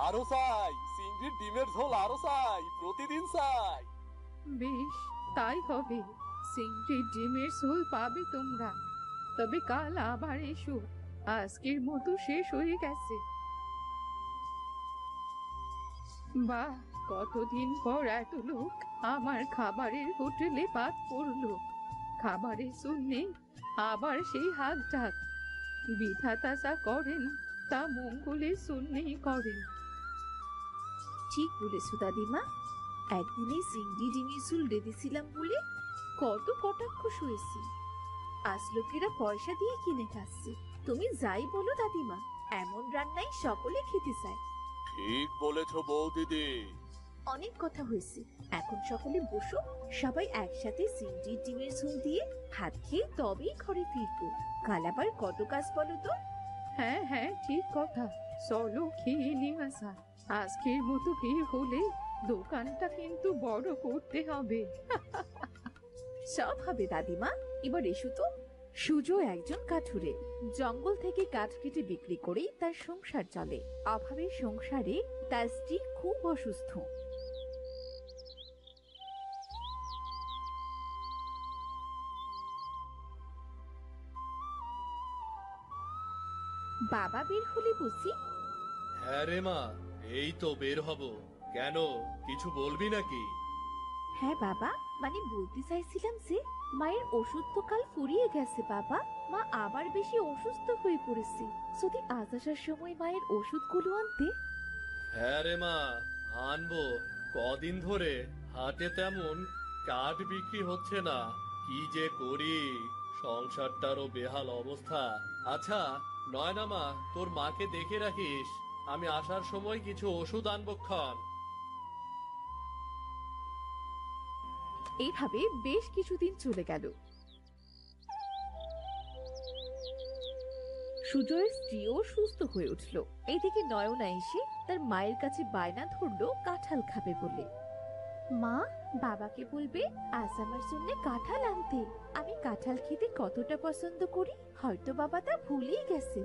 আরো চাই, চিংড়ির ডিমের ঝোল আরো চাই, প্রতিদিন চাই। বেশ, তাই হবে। চিংড়ি ডিমের ঝোল পাবে তোমরা, তবে কাল আবার এসো। আজকের মতো শেষ হয়ে গেছে। বাহ, কতদিন পর এত লোক আমার খাবারের হোটেলে বাদ পড়লো। খাবারের শূন্যে আবার সেই হাত ডাক। বিধাতা যা করেন তা মঙ্গলের শূন্যেই করেন। ঠিক বলেছো দাদিমা। একদিনে চিংড়ি ডিমের ঝুল রেঁধেছিলাম বলে কত কটাক্ষ শুয়েছি, আজ লোকেরা পয়সা দিয়ে কিনে খাচ্ছে। তুমি যাই বলো দাদিমা, এমন রান্নাই সকলে খেতে চায়। ঠিক বলেছো বৌদিদি। অনেক কথা হয়েছে, এখন সকলে বসো, সবাই একসাথে চিংড়ির ডিমের ঝোল দিয়ে ভাত খেয়ে তবেই ঘরে ফিরবো। কাল আবার কত কাজ বলো তো। হ্যাঁ হ্যাঁ, ঠিক কথা, চলো খেয়ে নিয়ে আসা। আজকের মতো বিয়ে হলে দোকানটা কিন্তু বড় করতে হবে। সব হবে দাদিমা, এবার এসো তো। সুজো একজন কাঠুরে, জঙ্গল থেকে কাঠ কেটে বিক্রি করেই তার সংসার চলে। অভাবের সংসারে তার স্ত্রী খুব অসুস্থ। বাবা বের হলে বুঝি? হ্যাঁ রে মা, এই তো বের হব। কেন, কিছু বলবি নাকি? হ্যাঁ বাবা, মানে বলতে চাইছিলাম যে মায়ের ওষুধ তো কাল ফুরিয়ে গেছে বাবা। মা আবার বেশি অসুস্থ হয়ে পড়েছে, যদি আজ আসার সময় মায়ের ওষুধগুলো আনতে। হ্যাঁ রে মা, আনবো। কদিন ধরে হাটে তেমন কাঠ বিক্রি হচ্ছে না, কি যে করি, সংসারটারও বেহাল অবস্থা। আচ্ছা নয়না মা, তোর মাকে দেখে রাখিস, আমি আসার সময় কিছু ওষুধ আনবো ক্ষণ। এইভাবে বেশ কিছুদিন চলে গেল। সুজয়ের স্ত্রীও সুস্থ হয়ে উঠল। এইদিকে নয়না এসে তার মায়ের কাছে বায়না ধরলো কাঁঠাল খাবে বলে। মা, বাবাকে বলবে আজ আমার জন্য কাঁঠাল আনতে। আমি কাঁঠাল খেতে কতটা পছন্দ করি, হয়তো বাবা তা ভুলেই গেছে।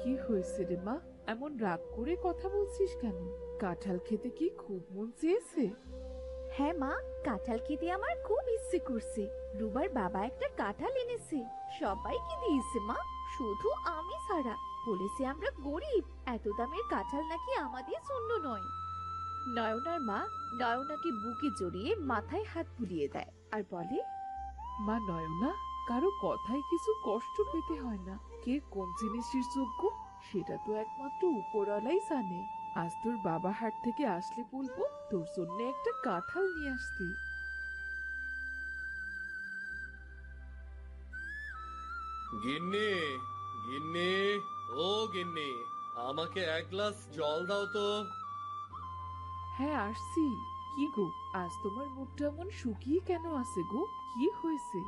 কি হয়েছে রে মা, এমন রাগ করে কথা বলছিস কেন? কাঁঠাল খেতে কি খুব মন চেয়েছে? হ্যাঁ মা, কাঁঠাল খেতে আমার খুব ইচ্ছে করছে। রুবার বাবা একটা কাঁঠাল এনেছে, সবাইকে দিয়েছে মা, শুধু আমি ছাড়া। বলেছে আমরা গরিব, এত দামের কাঁঠাল নাকি আমাদের জন্য নয়। নয়নার মা নয়নাকে বুকে জড়িয়ে মাথায় হাত বুলিয়ে দেয় আর বলে, মা নয়না, কারো কথায় কিছু কষ্ট পেতে হয় না। কে কোন জিনিসের যোগ্য সেটা তো একমাত্র উপরওয়ালাই জানে। আজ তোর বাবা হাট থেকে আসলে বলবো তোর জন্য একটা কাঁঠাল নিয়ে আসতে। গিন্নি, গিন্নি, ও গিন্নি, আমাকে এক গ্লাস জল দাও তো। হ্যাঁ আসছি। কি গো, আজ তোমার মুখটা এমন শুকিয়ে কেন আছে গো, কি হয়েছে?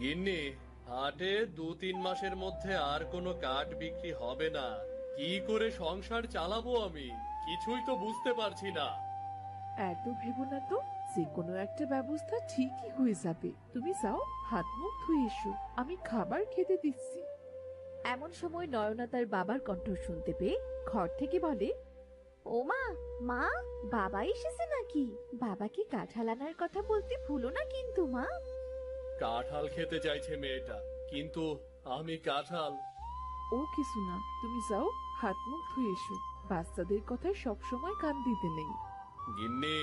গিন্নি, হাটে 2-3 মাসের মধ্যে আর কোনো কাঠ বিক্রি হবে না। কি করে সংসার চালাবো আমি, কিছুই তো বুঝতে পারছি না। এত ভেবো না তো, যে কোনো একটা ব্যবস্থা ঠিকই হয়ে যাবে। তুমি যাও, হাত মুখ ধুয়ে এসো, আমি খাবার খেতে দিচ্ছি। এমন সময় নয়না তার বাবার কণ্ঠ শুনতে পেয়ে ঘর থেকে বলে, ও মা, মা, বাবা এসেছে নাকি? বাবাকে কাঁঠাল আনার কথা বলতে ভুলো না কিন্তু মা। কাঁঠাল খেতে চাইছে মেয়েটা, কিন্তু আমি কাঁঠাল। ও কিছু না, তুমি যাও, হাত মুখ ধুয়ে এসো। বাচ্চাদের কথায় সবসময় কান দিতে নেই। গিন্নি,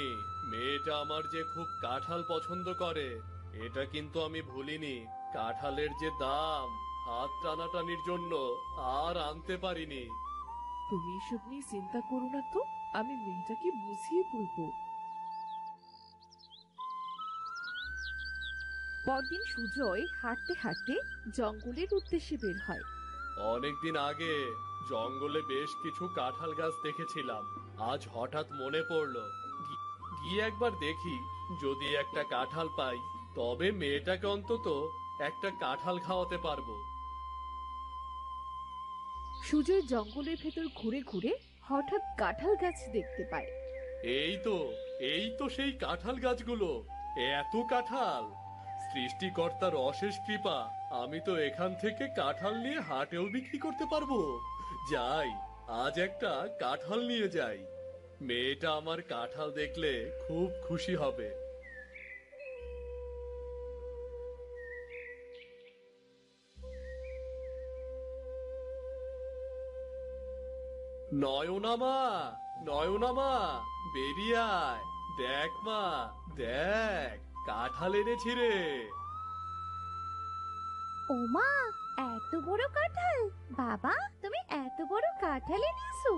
মেয়েটা আমার যে খুব কাঁঠাল পছন্দ করে, এটা কিন্তু আমি ভুলিনি। কাঁঠালের যে দাম, হাত টানাটানির জন্য আর আনতে পারিনি। তুমি এসব নিয়ে চিন্তা করো না তো, আমি মেয়েটাকে বুঝিয়ে বলবো। পরদিন সুজয় হাঁটতে হাঁটতে জঙ্গলের উদ্দেশ্যে বের হয়। অনেকদিন আগে জঙ্গলে বেশ কিছু কাঁঠাল গাছ দেখেছিলাম, আজ হঠাৎ মনে পড়লো গিয়ে একবার দেখি, যদি একটা কাঁঠাল পাই তবে মেয়েটাকে অন্তত একটা কাঁঠাল খাওয়াতে পারবো। সুজয় জঙ্গলের ভেতর ঘুরে ঘুরে হঠাৎ কাঁঠাল গাছ দেখতে পায়। এই তো, এই তো সেই কাঁঠাল গাছগুলো, এত কাঁঠাল! সৃষ্টিকর্তার অশেষ কৃপা, আমি তো এখান থেকে কাঁঠাল নিয়ে হাটেও বিক্রি করতে পারবো। যাই, আজ একটা কাঁঠাল নিয়ে যাই, মেয়েটা আমার কাঁঠাল দেখলে খুব খুশি হবে। নয়না মা, নয়না মা, বেরিয়ে আয়, দেখ মা, দেখ কাঁঠাল এনেছি রে। ও মা, এত বড় কাঁঠাল! বাবা, তুমি এত বড় কাঁঠাল এনেছো?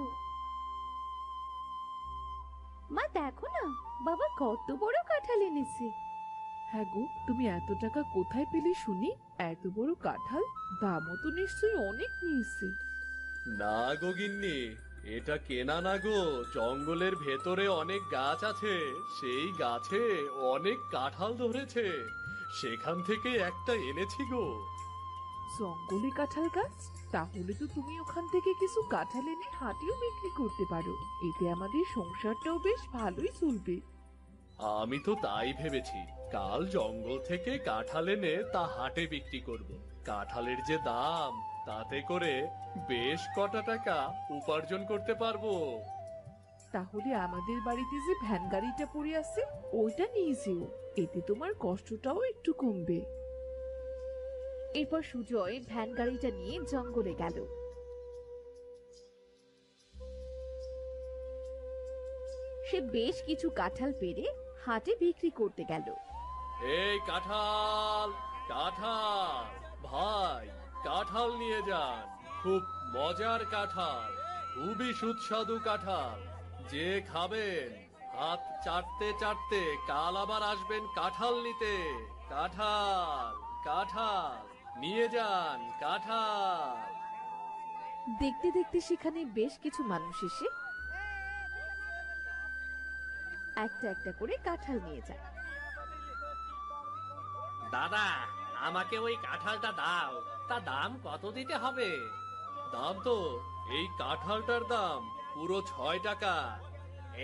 মা দেখো না, বাবা কত বড় কাঁঠাল এনেছে। হ্যাঁ গো, তুমি এত টাকা কোথায় পেলে শুনি? এত বড় কাঁঠাল, দামও তো নিশ্চয়ই অনেক নিয়েছে। না গো গিন্নি, এটা কেনা না গো, জঙ্গলের ভেতরে অনেক গাছ আছে, সেই গাছে অনেক কাঁঠাল ধরেছে, সেখান থেকে একটা এনেছি গো। জঙ্গলে কাঁঠাল গাছ? তাহলে তো তুমি ওখান থেকে কিছু কাঁঠাল এনে হাটেও বিক্রি করতে পারো, এতে আমাদের সংসারটাও বেশ ভালোই চলবে। আমি তো তাই ভেবেছি, কাল জঙ্গল থেকে কাঁঠাল এনে তা হাটে বিক্রি করব। কাঁঠালের যে দাম, তাতে করে বেশ কটা টাকা উপার্জন করতে পারবো। তাহলে আমাদের বাড়িতে যে ভ্যান গাড়িটা পড়ে আছে ওইটা নিয়ে যেও, এতে তোমার কষ্টটাও একটু কমবে। এরপর সুজয় ভ্যান গাড়িটা নিয়ে জঙ্গলে গেল। সে বেশ কিছু কাঁঠাল পেড়ে হাটে বিক্রি করতে গেল। এই কাঁঠাল, কাঁঠাল ভাই, কাঁঠাল নিয়ে যান, খুব মজার কাঁঠাল, খুবই সুস্বাদু কাঁঠাল, যে খাবেন হাত চাটতে চাটতে কাল আবার আসবেন কাঁঠাল নিতে। কাঁঠাল, কাঁঠাল নিয়ে যান, কাঁঠাল। দেখতে দেখতে সেখানে বেশ কিছু মানুষ এসে একটা একটা করে কাঁঠাল নিয়ে যায়। দাদা, আমাকে ওই কাঁঠালটা দাও। তা দাম কত দিতে হবে? দাম তো, এই কাঁঠালটার দাম পুরো 6 টাকা।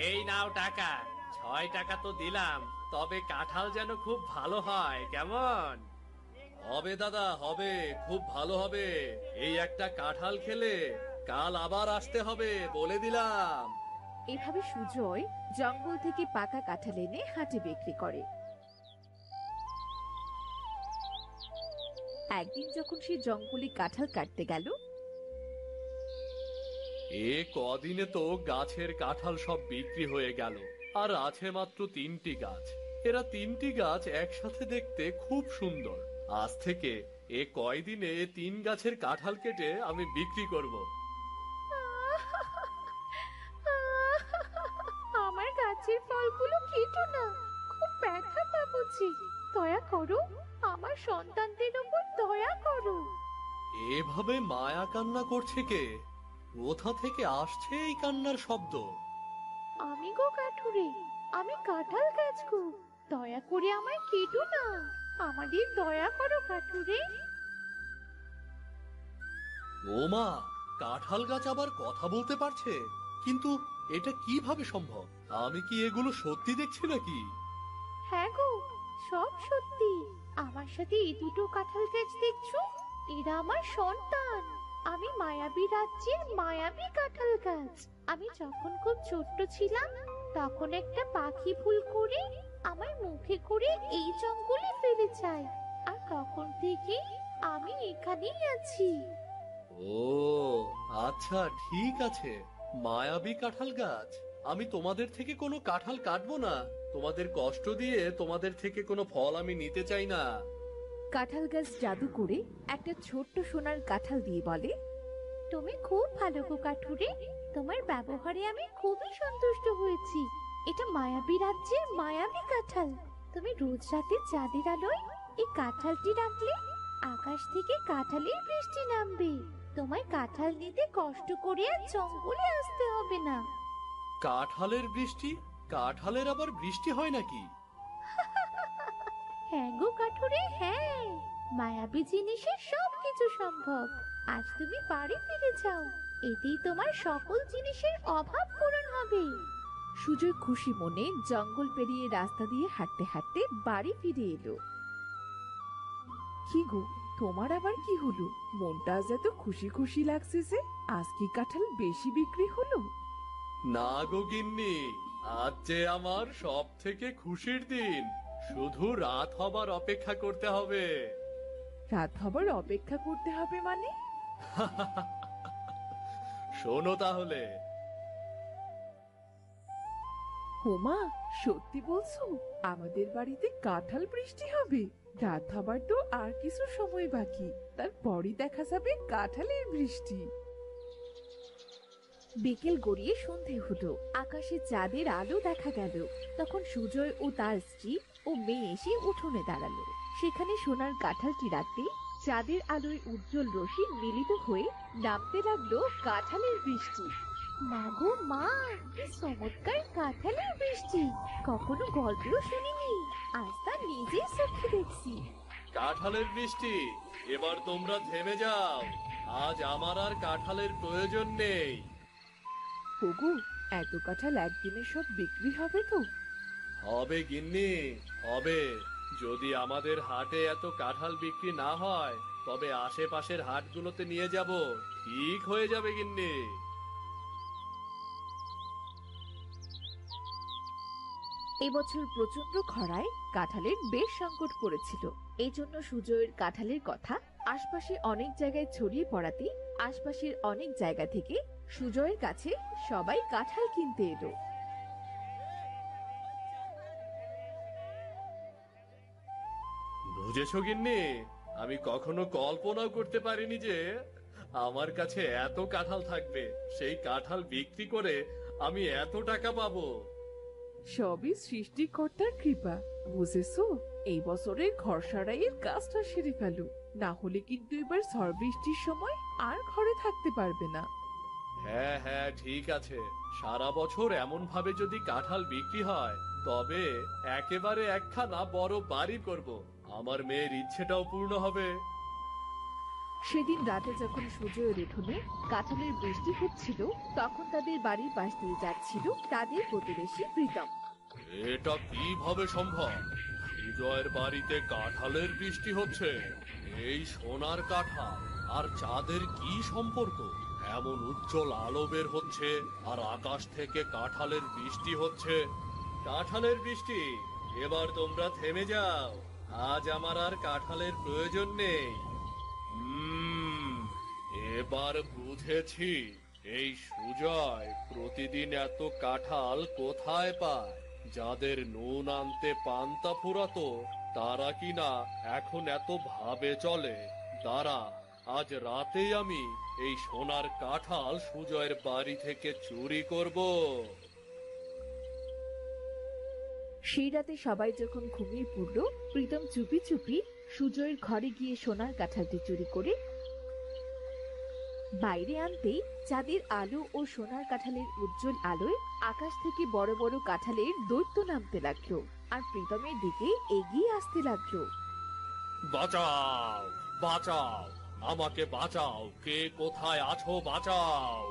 এই নাও টাকা। 6 টাকা তো দিলাম, তবে কাঁঠাল যেন খুব ভালো হয়, কেমন? হবে দাদা, হবে, খুব ভালো হবে। এই একটা কাঁঠাল খেলে কাল আবার আসতে হবে, বলে দিলাম। এভাবে সুজয় জঙ্গল থেকে পাকা কাঁঠাল এনে হাটে বিক্রি করে। একদিন যখন সে জঙ্গলে কাঁঠাল কাটতে গেল, এ কদিনে তো গাছের কাঁঠাল সব বিক্রি হয়ে গেল, আর আছে মাত্র 3টি গাছ। এরা 3টি গাছ একসাথে দেখতে খুব সুন্দর। আজ থেকে এ কয়দিনে 3 গাছের কাঁঠাল কেটে আমি বিক্রি করব। আমার গাছের ফলগুলো কেটো না, খুব ব্যথা পাবছি। দয়া করো, আমার সন্তানদের উপর দয়া করো। এভাবে মায়া কান্না করছে কে? কোথা থেকে আসছে এই কান্নার শব্দ? আমি গো কাঠুরে, আমি কাঁঠাল গাছ গো, দয়া করে আমায় কেটো না, আমাদের দয়া করো কাঠুরে। ও মা, কাঁঠাল গাছ আবার কথা বলতে পারছে? কিন্তু এটা কিভাবে সম্ভব? আমি কি এগুলো সত্যি দেখছি নাকি? হ্যাঁ গো, সব সত্যি। আমার সাথে এই দুটো কাঁঠাল গাছ দেখছো, এরা আমার সন্তান। আমি মায়াবী রাজ্যের মায়াবী কাঁঠাল গাছ। আমি যখন খুব ছোট্ট ছিলাম, তখন একটা পাখি ভুল করে আমায় মুখে করে এই জঙ্গলে ফেলে যায়, আর তখন থেকে আমি এখানেই আছি। ও আচ্ছা, ঠিক আছে। মায়াবী কাঁঠাল গাছ, আমি তোমাদের থেকে কোনো কাঁঠাল কাটবো না। তোমাদের কষ্ট দিয়ে তোমাদের থেকে কোনো ফল আমি নিতে চাই না। কাঁঠাল গাছ জাদু করে একটা ছোট্ট সোনার কাঁঠাল দিয়ে বলে, তুমি খুব ভালো গো কাঠুরে, তোমার ব্যবহারে আমি খুবই সন্তুষ্ট হয়েছি। এটা মায়াবী রাজ্যের মায়াবী কাঁঠাল। তুমি রোজ রাতে চাঁদের আলোয় এই কাঁঠালটি রাখলে আকাশ থেকে কাঁঠালের বৃষ্টি নামবে। তোমায় কাঁঠাল নিতে কষ্ট করে আর জঙ্গলে আসতে হবে না। কাঁঠালের বৃষ্টি? কাঁঠালের আবার বৃষ্টি হয় নাকি? হ্যাঁ গো কাঠুরে, হ্যাঁ, মায়াবী জিনিসের সবকিছু সম্ভব। আজ তুমি বাড়ি ফিরে যাও, এতেই তোমার সকল জিনিসের অভাব পূরণ হবে। সুজয় খুশি মনে জঙ্গল পেরিয়ে রাস্তা দিয়ে হাঁটতে হাঁটতে বাড়ি ফিরে এলো। কি গো, তোমার আবার কি হলো? মনটা আজ এত খুশি খুশি লাগছে যে? আজ কি কাঁঠাল বেশি বিক্রি হলো? না গো গিন্নি, আজ যে আমার সব থেকে খুশির দিন। শুধু রাত হবার অপেক্ষা করতে হবে। রাত হবার অপেক্ষা করতে হবে মানে? শোনো তাহলে। হোমা, সত্যি বলছো? আমাদের বাড়িতে কাঁঠাল বৃষ্টি হবে? রাত হবার তো আর কিছু সময় বাকি, তারপরই দেখা যাবে কাঁঠালের বৃষ্টি। বিকেল গড়িয়ে সন্ধে হলো, আকাশে চাঁদের আলো দেখা গেল। তখন সুজয় ও তার স্ত্রী ও মেয়ে এসে উঠোনে দাঁড়ালো। সেখানে সোনার কাঁঠালটি রাখতেই চাঁদের আলোয় উজ্জ্বল রশ্মি মিলিত হয়ে নামতে লাগলো কাঁঠালের বৃষ্টি। মা গো মা, কি চমৎকার কাঁঠালের বৃষ্টি! কখনো গল্পেও শুনিনি, আজ তা নিজেই চোখে দেখছি। কাঁঠালের বৃষ্টি, এবার তোমরা থেমে যাও। আজ আমার আর কাঁঠালের প্রয়োজন নেই। ওগো, এত কাঁঠাল একদিনে সব বিক্রি হবে তো? হবে গিন্নি, হবে। যদি আমাদের হাটে এত কাঁঠাল বিক্রি না হয়, তবে আশেপাশের হাটগুলোতে নিয়ে যাব, ঠিক হয়ে যাবে গিন্নি। এবছর প্রচন্ড খরায় কাঁঠালের বেশ সংকট পড়েছিল। এই জন্য সুজয়ের কাঁঠালের কথা আশপাশে অনেক জায়গায় ছড়িয়ে পড়াতে আশপাশের অনেক জায়গা থেকে সুজয়ের কাছে সবাই কাঁঠাল কিনতে এলো। বুঝেছো গিন্নি, আমি কখনো কল্পনাও করতে পারিনি যে আমার কাছে এত কাঁঠাল থাকবে। সেই কাঁঠাল বিক্রি করে আমি এত টাকা পাবো। সবই সৃষ্টিকর্তার কৃপা, বুঝেছো? এই বছরের ঘর সারাইয়ের কাজটা সেরে ফেলো, না হলে কিন্তু এবার ঝড় বৃষ্টির সময় আর ঘরে থাকতে পারবে না। হ্যাঁ হ্যাঁ, ঠিক আছে। সারা বছর এমন ভাবে যদি কাঁঠাল বিক্রি হয়, তবে একেবারে একখানা বড় বাড়ি করব। আমার মেয়ের ইচ্ছেটাও পূর্ণ হবে। সেদিন রাতে যখন সূর্যের উঠোনে কাঁঠালের বৃষ্টি হচ্ছিল, তখন তাদের বাড়ির পাশ দিয়ে যাচ্ছিল তাদের প্রতিবেশী প্রীতম। এটা কিভাবে সম্ভব? সুজয়ের বাড়িতে কাঁঠালের বৃষ্টি হচ্ছে? এই সোনার কাঁঠাল আর চাঁদের কি সম্পর্ক? এমন উজ্জ্বল আলো বের হচ্ছে আর আকাশ থেকে কাঁঠালের বৃষ্টি হচ্ছে। কাঁঠালের বৃষ্টি, এবার তোমরা থেমে যাও। আজ আমার আর কাঁঠালের প্রয়োজন নেই। এবার বুঝেছি এই সুজয় প্রতিদিন এত কাঁঠাল কোথায় পায়। যাদের নুন আনতে পান্তা ফুরাতো, তারা কিনা এখন এত ভাবে চলে। দাঁড়া, আজ রাতেই আমি এই সোনার কাঁঠাল সুজয়ের বাড়ি থেকে চুরি করব। সেই রাতে সবাই যখন ঘুমিয়ে পড়ল, প্রীতম চুপি চুপি সুজয়ের ঘরে গিয়ে সোনার কাঁঠালটি চুরি করে বাইরে আনতেই চাঁদের আলো ও সোনার কাঁঠালের উজ্জ্বল আলোয় আকাশ থেকে বড় বড় কাঁঠালের দৈত্য নামতে লাগলো আর প্রীতমের দিকে এগিয়ে আসতে লাগলো। বাঁচাও, বাঁচাও, আমাকে বাঁচাও। কে কোথায় আছো? বাঁচাও।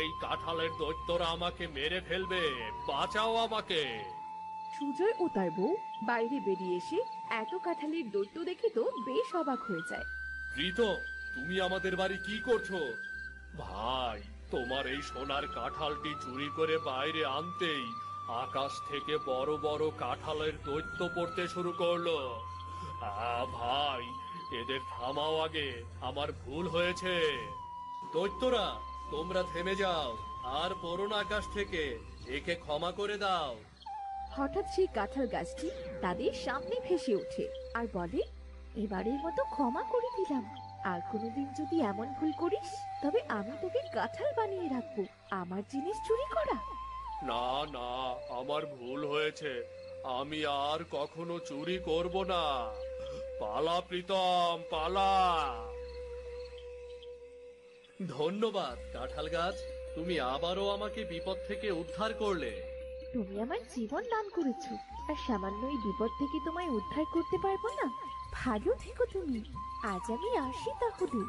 এই কাঁঠালের দৈত্যরা আমাকে মেরে ফেলবে। বাঁচাও আমাকে। সুজয় ও তার বউ বাইরে বেরিয়ে এসে এত কাঁঠালের দৈত্য দেখে তো বেশ অবাক হয়ে যায়। প্রীতম, তুমি আমাদের বাড়ি কি করছো? ভাই, তোমার এই সোনার কাঁঠালটি চুরি করে বাইরে আনতেই আকাশ থেকে বড় বড় কাঁঠালের দৈত্য পড়তে শুরু করলো। ভাই, এদের থামাও আগে, আমার ভুল হয়েছে। দৈত্যরা, তোমরা থেমে যাও আর পড়ো না আকাশ থেকে। একে ক্ষমা করে দাও। হঠাৎ সেই কাঁঠাল গাছটি তাদের সামনে ভেসে ওঠে আর বলে, এবারের মতো ক্ষমা করে দিলাম। আর কোনোদিন যদি এমন ভুল করিস, তবে আমি তোকে কাঁঠাল বানিয়ে রাখবো। আমার জিনিস চুরি করা? না না, আমার ভুল হয়েছে। আমি আর কখনো চুরি করব না। পালা প্রীতম, পালা। ধন্যবাদ কাঁঠাল গাছ, তুমি আবারও আমাকে বিপদ থেকে উদ্ধার করলে। তুমি আমার জীবন দান করেছো, আর সামান্য এই বিপদ থেকে তোমায় উদ্ধার করতে পারবো না? ভালো থেকো তুমি। আজ আমি আসি তাহলে।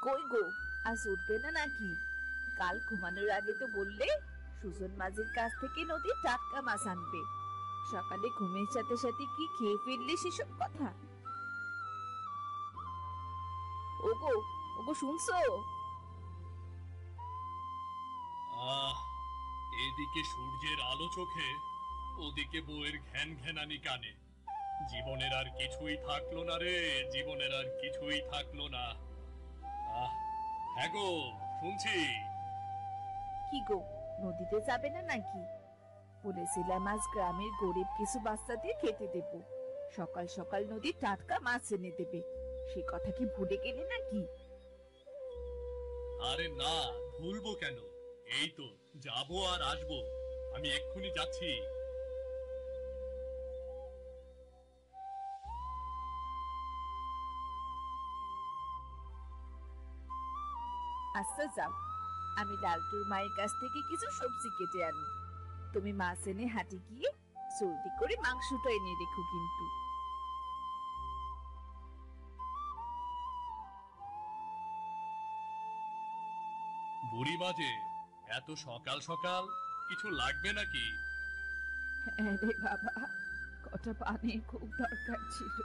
কই গো, আজ উঠবে না নাকি? কাল ঘুমানোর আগে তো বললে সুজন মাঝির কাছ থেকে নদীর টাটকা মাছ আনবে। সকালে ঘুমের সাথে সাথে কি খেয়ে ফেললে সেসব কথা? ওগো, ওগো শুনছো? আহ এদিকে সূর্যের আলো চোখে, ওদিকে বউয়ের ঘ্যান ঘ্যানানি কানে। জীবনের আর কিছুই থাকলো না রে, জীবনের আর কিছুই থাকলো না। আহ, হ্যাঁ গো, শুনছি। কি গো, নদীতে যাবে না নাকি? বলেছিলাম আজ গ্রামের গরিব কিছু বাচ্চাদের খেতে দেব। সকাল সকাল নদীর টাটকা মাছ এনে দেবে। সে কথা কি ভুলে গেলে নাকি? আরে না, ভুলবো কেন? এই তো যাবো আর আসবো। আমি এক্ষুনি যাচ্ছি। আচ্ছা যাও, আমি লালটুর মায়ের কাছ থেকে কিছু সবজি কেটে আনি। তুমি মাছ এনে হাটে গিয়ে জলদি করে মাংসটা এনে রেখো কিন্তু। বুড়ি বাজে, এত সকাল সকাল কিছু লাগবে নাকি? হ্যাঁ রে বাবা, কটা পানের খুব দরকার ছিল।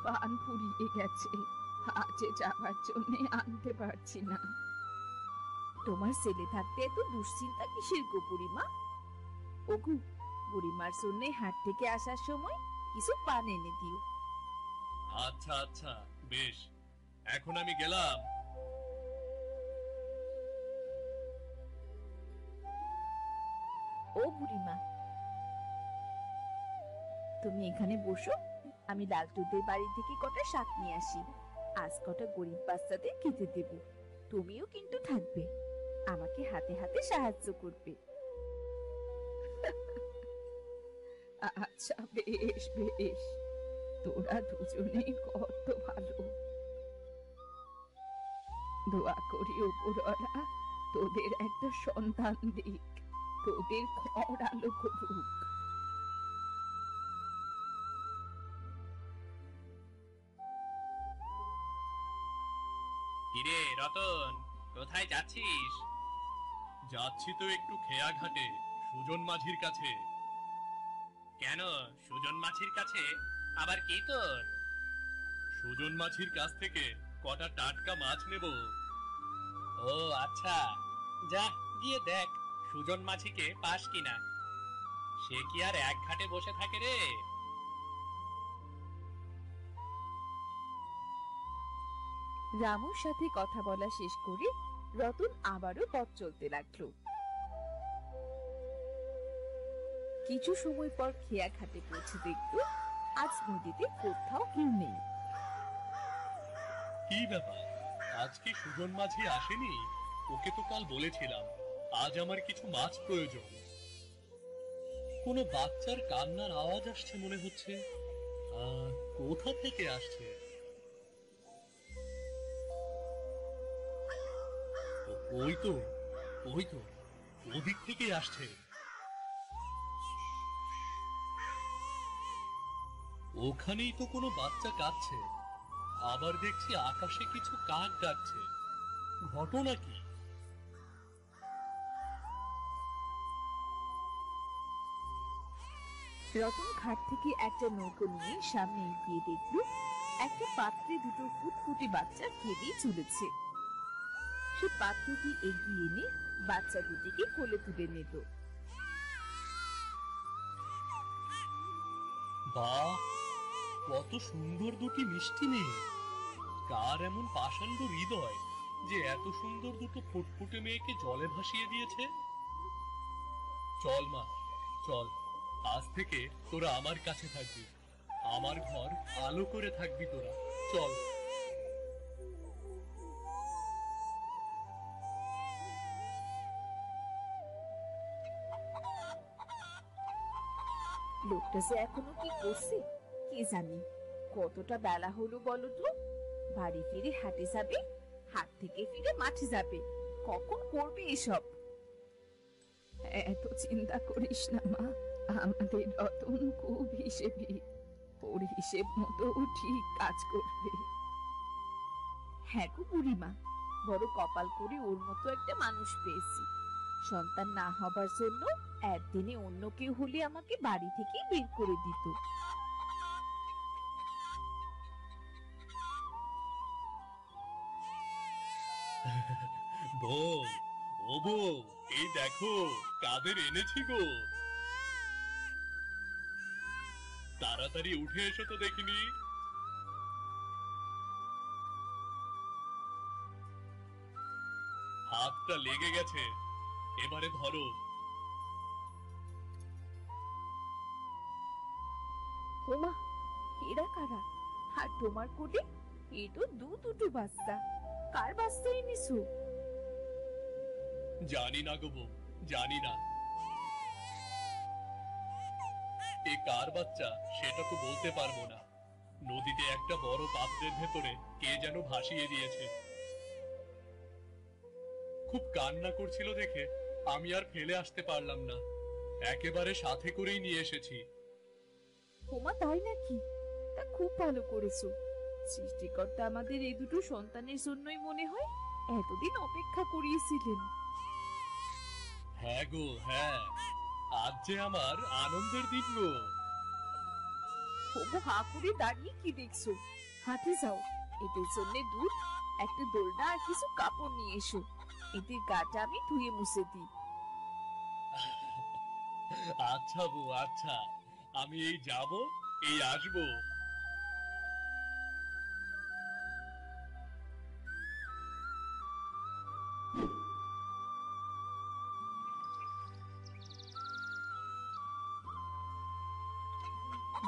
পান ফুরিয়ে গেছে, আজে যাবার জন্য আনতে পারছি না। তোমার ছেলে থাকতে এত দুশ্চিন্তা কিসের গো বুড়িমা? ওগু, বুড়িমার জন্য হাট থেকে আসার সময় কিছু পান এনে দিও। আচ্ছা আচ্ছা, বেশ, এখন আমি গেলাম। ও বুড়িমা, তুমি এখানে বসো, আমি লালটুদের বাড়ি থেকে কটা শাক নিয়ে আসি। আজ কটা গরিব বাচ্চাদের খেতে দেব। তুমিও কিন্তু থাকবে, আমাকে হাতে হাতে সাহায্য করবে। আচ্ছা বেশ বেশ, তোরা দুজনেই কত ভালো। দোয়া করি উপরওয়ালা তোদের একটা সন্তান দিক, তোদের ঘর আলো করুক। কিরে রতন, কোথায় যাচ্ছিস? যাচ্ছি তো একটু খেয়া ঘাটে, সুজন মাঝির কাছে। কেন, সুজন মাছির কাছে আবার কি তোর? সুজন মাঝির কাছ থেকে কটা টাটকা মাছ নেব। ও আচ্ছা, যা গিয়ে দেখ সুজন মাছিকে পাস কিনা। সে কি আর এক ঘাটে বসে থাকে রে? রামুর সাথে কথা বলা শেষ করে রতন আবারও পথ চলতে লাগলো। কিছু সময় পর খেয়া ঘাটে পৌঁছে দেখলো আজ নদীতে কোথাও কেউ নেই। কি ব্যাপার, আজ কি সুজন মাঝি আসেনি? ওকে তো কাল বলেছিলাম আজ আমার কিছু মাছ প্রয়োজন। কোনো বাচ্চার কান্নার আওয়াজ আসছে মনে হচ্ছে। কোথা থেকে আসছে? ওই তো, ওই তো, ওদিক থেকে আসছে। ওখানেই তো কোনো বাচ্চা কাঁদছে। আবার দেখছি আকাশে কিছু কাক ডাকছে। ঘটনা কি? রতন ঘাট থেকে একটা নৌকো নিয়ে সামনে এগিয়ে দেখলো একটা পাত্রে দুটো ফুটফুটে বাচ্চা কেঁদেই চলেছে। সে পাত্রটি এগিয়ে এনে বাচ্চা দুটিকে কোলে তুলে নিল। বাহ, কত সুন্দর দুটি মিষ্টি মেয়ে! কার এমন পাষাণ্ড হৃদয় যে এত সুন্দর দুটো ফুটফুটে মেয়েকে জলে ভাসিয়ে দিয়েছে? চল মা, চল, আজ থেকে তোরা আমার কাছে থাকবি। আমার ঘর আলো করে থাকবি তোরা। চল। লোকটা যে এখনো কি করছে কে জানে। কতটা বেলা হলো বলো তো? বাড়ি ফিরে হাটে যাবে, হাট থেকে ফিরে মাঠে যাবে, কখন করবে এসব? এত চিন্তা করিস না মা, আমাদের রতন খুব হিসেবি, ওর হিসেব মতো ঠিক কাজ করবে। হ্যাঁ গো বুড়িমা, বড় কপাল করে ওর মতো একটা মানুষ পেয়েছি। সন্তান না হবার জন্য একদিনে অন্য কেউ হলে আমাকে বাড়ি থেকে বের করে দিত। বউ, ও ও বউ, এই দেখো কাদের এনেছি গো। তাড়াতাড়ি উঠে এসো তো দেখিনি। হাতটা লেগে গেছে, এবারে ধরো। ওমা, এরা কারা? আর তোমার কোলে এ তো দুটো বাচ্চা। কার বাচ্চা এনেছো? জানি না গো বউ, জানি না। এ কার বাচ্চা সেটা তো বলতে পারবো না। নদীতে একটা বড় পাত্রের ভেতরে কে যেন ভাসিয়ে দিয়েছে। খুব কান্না করছিল দেখে আমি আর ফেলে আসতে পারলাম না, একেবারে সাথে করেই নিয়ে এসেছি। ওমা, তাই নাকি? তা খুব ভালো করেছো। সৃষ্টিকর্তা আমাদের এই দুটো সন্তানের জন্যই মনে হয় এতদিন অপেক্ষা করিয়েছিলেন। হ্যাঁ গো, হ্যাঁ, আজ যে আমার আনন্দের দিন গো। ওগো, হা করে দাঁড়িয়ে কি দেখছো? হাঁটে যাও, এদের জন্য দুধ, একটা দোলনা আর কিছু কাপড় নিয়ে এসো। এদের গাটা আমি ধুয়ে মুছে দিই। আচ্ছা বউ, আচ্ছা, আমি এই যাব, এই আসবো।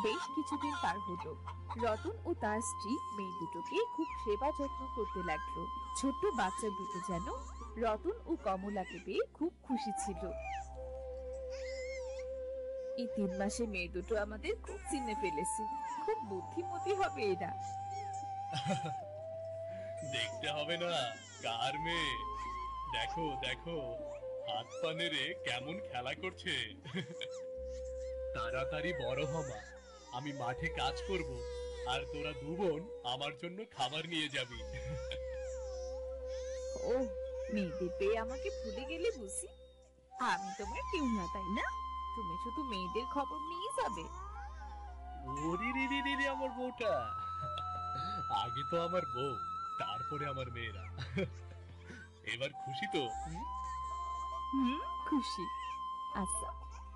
বেশ কিছুদিন পার হলো। রতন ও তার স্ত্রী মেয়ে দুটোকে খুব সেবা যত্ন করতে লাগলো। ছোট্ট বাচ্চা দুটো যেন রতন ও কমলাকে পেয়ে খুব খুশি ছিল। এই 3 মাসে মেয়ে দুটো আমাদের খুব চিনে ফেলেছে। খুব বুদ্ধিমতী হবে এরা। দেখতে হবে না কার মেয়ে। দেখো দেখো, হাত পা নেড়ে কেমন খেলা করছে। তাড়াতাড়ি বড় হমা, আমি মাঠে কাজ করব, আর তোরা দু বোন আমার জন্য খাবার নিয়ে যাবি। ও, মেয়েদের পেয়ে আমাকে ভুলে গেলে বুঝি? আমি তোমার কেউ না, তাই না? তুমি শুধু মেয়েদের খবর নিয়ে যাবে। ওরে রে রে রে রে, আমার বউটা। আগে তো আমার বউ, তারপরে আমার মেয়েরা। এবার খুশি তো? খুশি। আচ্ছা,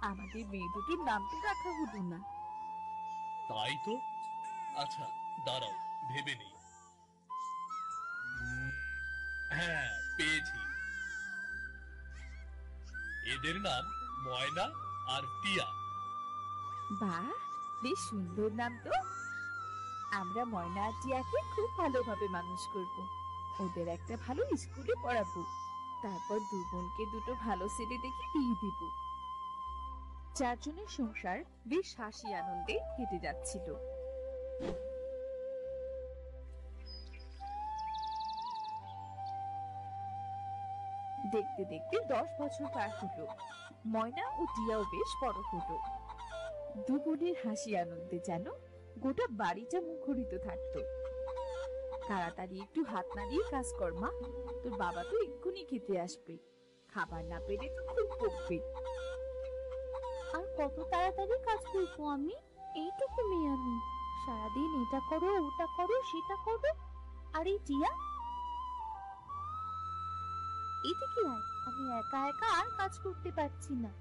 আমাদের মেয়ে দুটোর নাম তো রাখা হলো না। তাই তো। আচ্ছা, দাঁড়াও, ভেবে নেই। হ্যাঁ, পেয়েছি। এদের নাম ময়না আর টিয়া। বাহ, বেশ সুন্দর নাম তো। আমরা ময়না আর টিয়াকে খুব ভালোভাবে মানুষ করব। ওদের একটা ভালো স্কুলে পড়াবো। তারপর দু বোনকে দুটো ভালো ছেলে দেখে বিয়ে দিব। চারজনের সংসার বেশ হাসি আনন্দে কেটে যাচ্ছিল। দেখতে দেখতে 10 বছর পার হলো। ময়না ও টিয়াও বেশ বড় হলো। দু বোনের হাসি আনন্দে যেন গোটা বাড়িটা মুখরিত থাকতো। তাড়াতাড়ি একটু হাত নাড়িয়ে কাজ কর মা, তোর বাবা তো এক্ষুনি খেতে আসবে। খাবার না পেলে তো খুব বকবে। আর কত তাড়াতাড়ি কাজ করবো আমি? এইটুকু মেয়ে আমি, সারাদিন এটা করো ওটা করো সেটা করো। আর এই টিয়া, এদিকে আয়, আমি একা একা আর কাজ করতে পারছি না।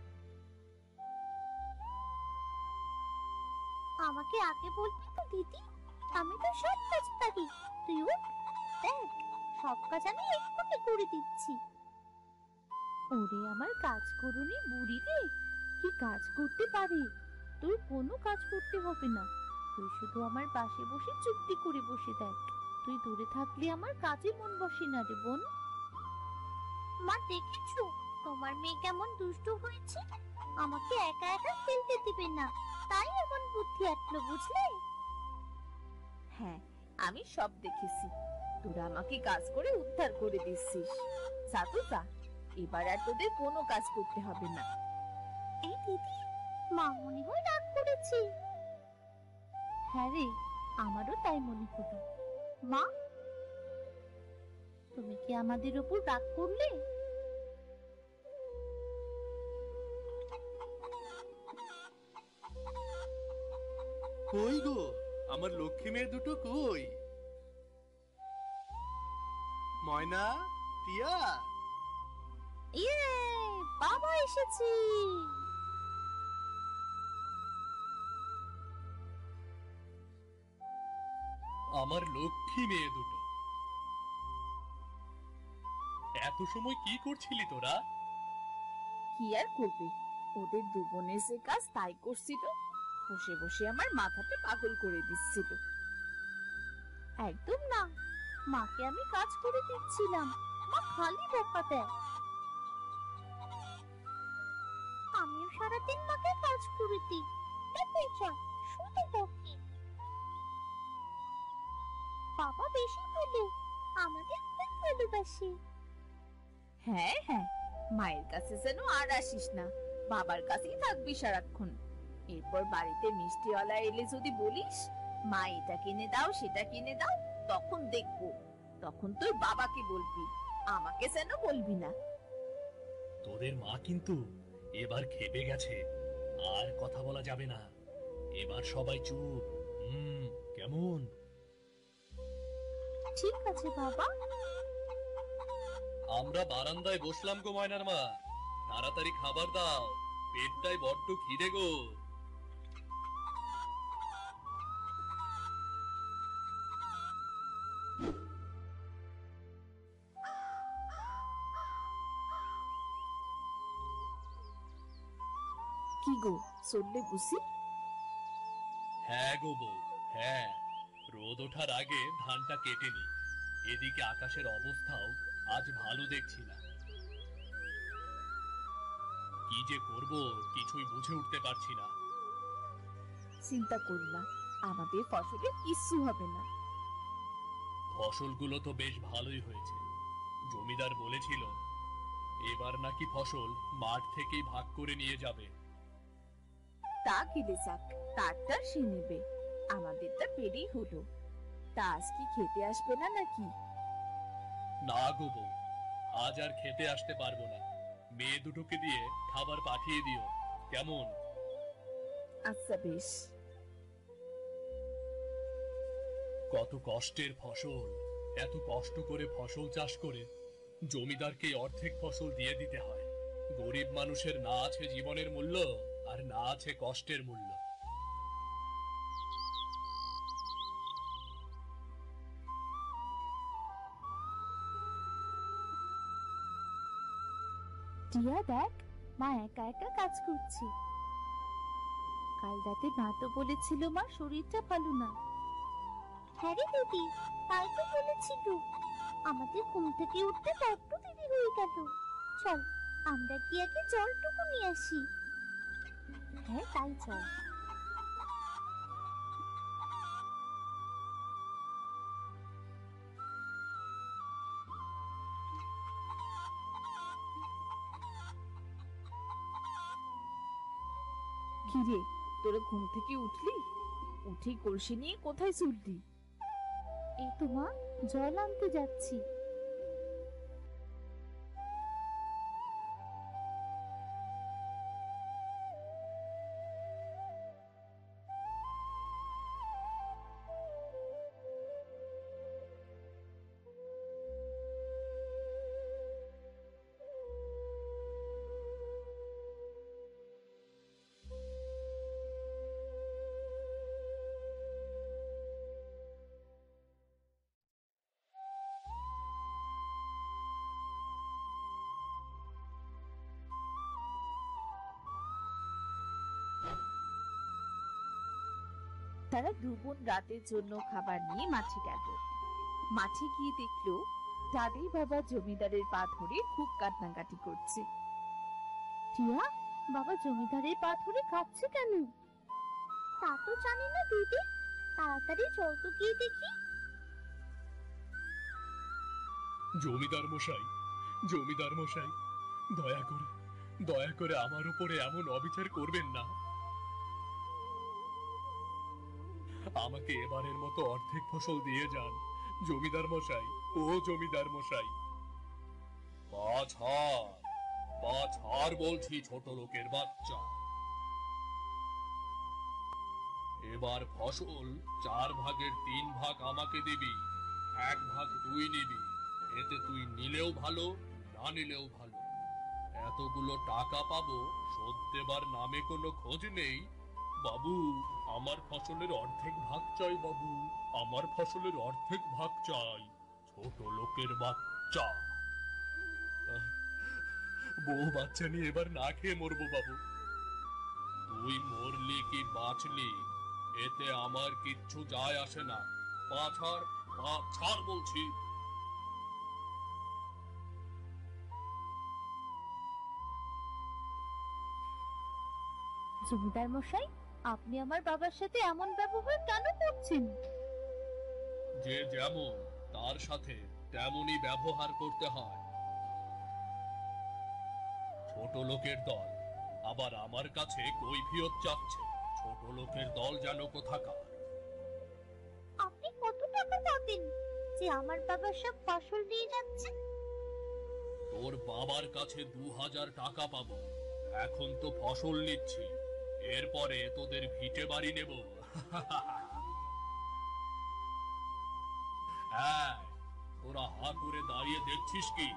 আমাকে আগে বলবি তো দিদি, আমি তো সব কাজ পারি। তুই উঠ, দেখ সব কাজ আমি এক্ষুনি করে দিচ্ছি। ওরে আমার কাজ করুনি বুড়ি রে, কি কাজ করতে পারে। তোর কোনো কাজ করতে হবে না, তুই শুধু আমার পাশে বসে চুপটি করে বসে দেখ। তুই দূরে থাকলে আমার কাজে মন বসে না রে বোন। মা দেখেছো তোমার মেয়ে কেমন দুষ্ট হয়েছে? আমাকে একা একা খেলতে দিবে না, তাই এমন বুদ্ধি আটলো, বুঝলে? হ্যাঁ, আমি সব দেখেছি। তোরা আমাকে কাজ করে উদ্ধার করে দিচ্ছিস। যা তো যা, এবার আর তোদের কোনো কাজ করতে হবে না। এই দিদি, মা মনে হয় রাগ করেছে। হ্যাঁ রে, আমারও তাই মনে হলো। মা, তুমি কি আমাদের উপর রাগ করলে? কই গো, আমার লক্ষ্মী মেয়ে দুটো কই? ময়না, টিয়া। ইয়ে, বাবা এসেছি। আমার লক্ষ্মী মেয়ে দুটো, এত সময় কি করছিলি তোরা? কি আর করবে, ওদের দু বোনের যে কাজ তাই করছিল। বসে বসে আমার মাথাটা পাগল করে দিচ্ছিল। একদম না, মাকে আমি কাজ করে দিচ্ছিলাম, মা খালি বকা দেয়। আমিও সারাদিন মাকে কাজ করে দিই, শুধু বকে। বাবা বেশি ভালো, আমাদের খুব ভালোবাসে। হ্যাঁ হ্যাঁ, মায়ের কাছে যেন আর আসিস না, বাবার কাছেই থাকবি সারাক্ষণ। এরপর বাড়িতে মিষ্টিওয়ালা এলে যদি বলিস মা এটা কিনে দাও সেটা কিনে দাও, তখন দেখবো। তখন তোর বাবাকে বলবি, আমাকে যেন বলবি না। তোদের মা কিন্তু এবার খেপে গেছে, আর কথা বলা যাবে না। এবার সবাই চুপ। কেমন? ঠিক আছে বাবা। আমরা বারান্দায় বসলাম গো ময়নার মা, তাড়াতাড়ি খাবার দাও, পেটটাই বড্ড খিদে গো। কি গো, চললে বুঝি? হ্যাঁ গো বউ, হ্যাঁ। রোদ ওঠার আগে ধানটা কেটে নি। এদিকে আকাশের অবস্থাও আজ ভালো দেখছি না। কি যে করব কিছুই বুঝে উঠতে পারছি না। চিন্তা করো না, আমাদের ফসলে কিচ্ছু হবে না। ফসলগুলো তো বেশ ভালোই হয়েছে। জমিদার বলেছিল এবার নাকি ফসল মাঠ থেকেই ভাগ করে নিয়ে যাবে। তা কিলে যাক, তারটা সে নেবে, আমাদেরটা পেরেই হলো। তা আজ কি খেতে আসবে না নাকি? না গো বউ, আজ আর খেতে আসতে পারবো না। মেয়ে দুটোকে দিয়ে খাবার পাঠিয়ে দিও, কেমন? আচ্ছা বেশ। কত কষ্টের ফসল, এত কষ্ট করে ফসল চাষ করে জমিদারকে অর্ধেক ফসল দিয়ে দিতে হয়। গরিব মানুষের না আছে জীবনের মূল্য, আর না আছে কষ্টের মূল্য। টিয়া দেখ, মা একা একা কাজ করছে। কাল রাতে মা তো বলেছিল মা শরীরটা ভালো না। হ্যাঁ রে দিদি, তাই তো বলেছিল। আমাদের ঘুম থেকে উঠতে বড্ড দেরি হয়ে গেল। চল আমরা কি আগে জলটুকু নিয়ে আসি। হ্যাঁ তাই চল। কি রে, তোরা ঘুম থেকে উঠলি? উঠে কলসি নিয়ে কোথায় ছুটলি? এই তো মা, জল আনতে যাচ্ছি। তারা দু বোন রাতের জন্য খাবার নিয়ে মাঠে গেল। মাঠে গিয়ে দেখলো তাদের বাবা জমিদারের পা ধরে খুব কান্নাকাটি করছে। টিয়া, বাবা জমিদারের পা ধরে কাঁদছে কেন? তা তো জানি না দিদি, তাড়াতাড়ি চল তো গিয়ে দেখি। জমিদার মশাই, জমিদার মশাই, দয়া করে, দয়া করে আমার উপরে এমন অবিচার করবেন না। আমাকে এবারের মতো অর্ধেক ফসল দিয়ে যান জমিদার মশাই। ও জমিদার মশাই, পা ছাড় বলছি, ছোট লোকের বাচ্চা। এবার ফসল 4 ভাগের 3 ভাগ আমাকে দিবি, 1 ভাগ তুই নিবি। এতে তুই নিলেও ভালো, না নিলেও ভালো। এতগুলো টাকা পাবো, শোধ দেবার নামে কোনো খোঁজ নেই। বাবু, আমার ফসলের অর্ধেক ভাগ চাই বাবু, আমার ফসলের অর্ধেক ভাগ চাই। ছোট লোকের বাচ্চা। আহ, বউ বাচ্চা নিয়ে এবার না খেয়ে মরবো বাবু। তুই মরলি কি বাঁচলি এতে আমার কিচ্ছু যায় আসে না। পা ছাড়, পা ছাড় বলছি। জমিদার মশাই, আপনি আমার বাবার সাথে এমন ব্যবহার কেন করছেন? যে যেমন তার সাথে তেমনই ব্যবহার করতে হয়। ছোট লোকের দল আবার আমার কাছে কৈফিয়ত চাচ্ছে। ছোট লোকের দল যেন কোথাকার। আপনি কত টাকা পাবেন যে আমার বাবার সব ফসল নিয়ে যাচ্ছে? তোর বাবার কাছে 2000 টাকা পাবো। এখন তো ফসল নিচ্ছি, এরপরে তোদের ভিটে বাড়ি নেব। হ্যাঁ, তোরা হা করে দাঁড়িয়ে দেখছিস কি?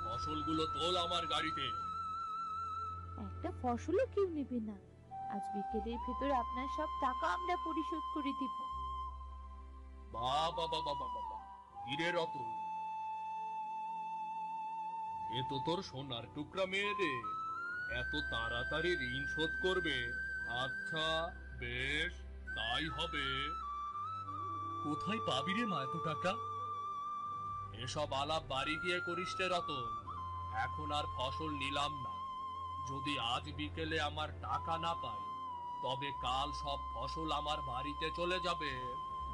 ফসলগুলো তোল আমার গাড়িতে। একটা ফসলও কেউ নেবে না। আজ বিকেলের ভেতর আপনার সব টাকা আমরা পরিশোধ করে দিব। বাবা বাবা বাবা বাবা, হিরে রতন, এ তো তোর সোনার টুকরা মেয়ে রে। এত তাড়াতাড়ি ঋণ শোধ করবে? আচ্ছা, বেশ, তাই হবে। কোথায় পাবি রে মা এত টাকা? এসব আলাপ বাড়ি গিয়ে করিস রে রতন। এখন আর ফসল নিলাম না। যদি আজ বিকেলে আমার টাকা না পাই, তবে কাল সব ফসল আমার বাড়িতে চলে যাবে,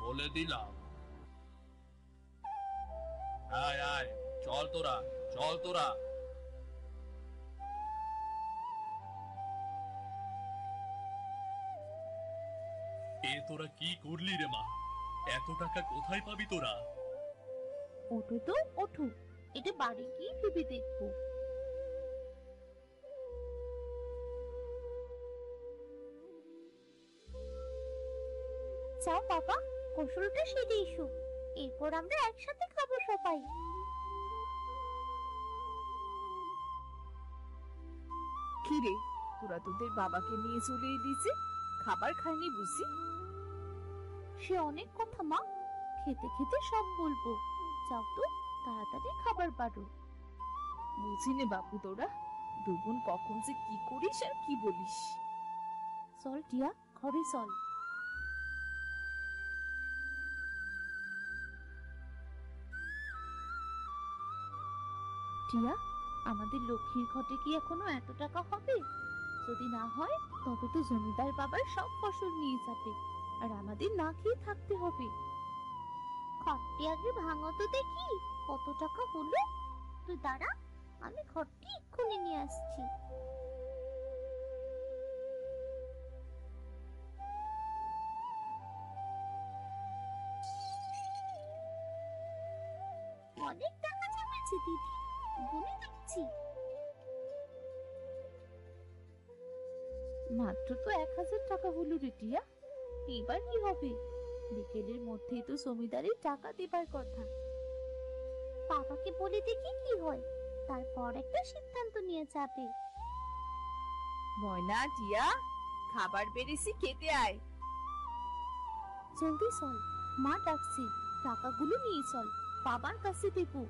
বলে দিলাম। আয় আয়, চল তোরা, চল তোরা। এ তোরা কি করলি রে মা? এত টাকা কোথায় পাবি তোরা? ওঠো তো, ওঠো, এটা বাড়ি গিয়ে ভেবে দেখবো। যাও বাবা, ফসলটা সেরে এসো, এরপর আমরা একসাথে খাবো সবাই। কি রে, তোরা তোদের বাবাকে নিয়ে চলে এলি যে? খাবার খায়নি বুঝি? সে অনেক কথা মা, খেতে খেতে সব বলবো। যাও তো, তাড়াতাড়ি খাবার বাড়ো। বুঝি নে বাপু, তোরা দুই বোন কখন যে কি করিস আর কি বলিস। চল টিয়া, ঘরে চল। টিয়া, আমাদের লক্ষ্মীর ঘটে কি এখনো এত টাকা হবে? যদি না হয় তবে তো জমিদার বাবার সব ফসল নিয়ে যাবে, আর আমাদের না খেয়ে থাকতে হবে। ঘরটি আগে ভাঙো তো দেখি কত টাকা হলো। তুই দাঁড়া, আমি ঘরটি এক্ষুনি নিয়ে আসছি। অনেক টাকা জমেছে দিদি, গুনে দেখছি। মাত্র তো 1000 টাকা হলো রে টিয়া, এবার কি হবে? বিকেলের মধ্যেই তো জমিদারের টাকা দেবার কথা। বাবাকে বলে দেখি কি হয়, তারপর একটা সিদ্ধান্ত নিয়ে যাবে। ময়না, টিয়া, খাবার বেড়েছি, খেতে আয়। জলদি চল, মা ডাকছে, টাকাগুলো নিয়ে চল, বাবার কাছে দেবো।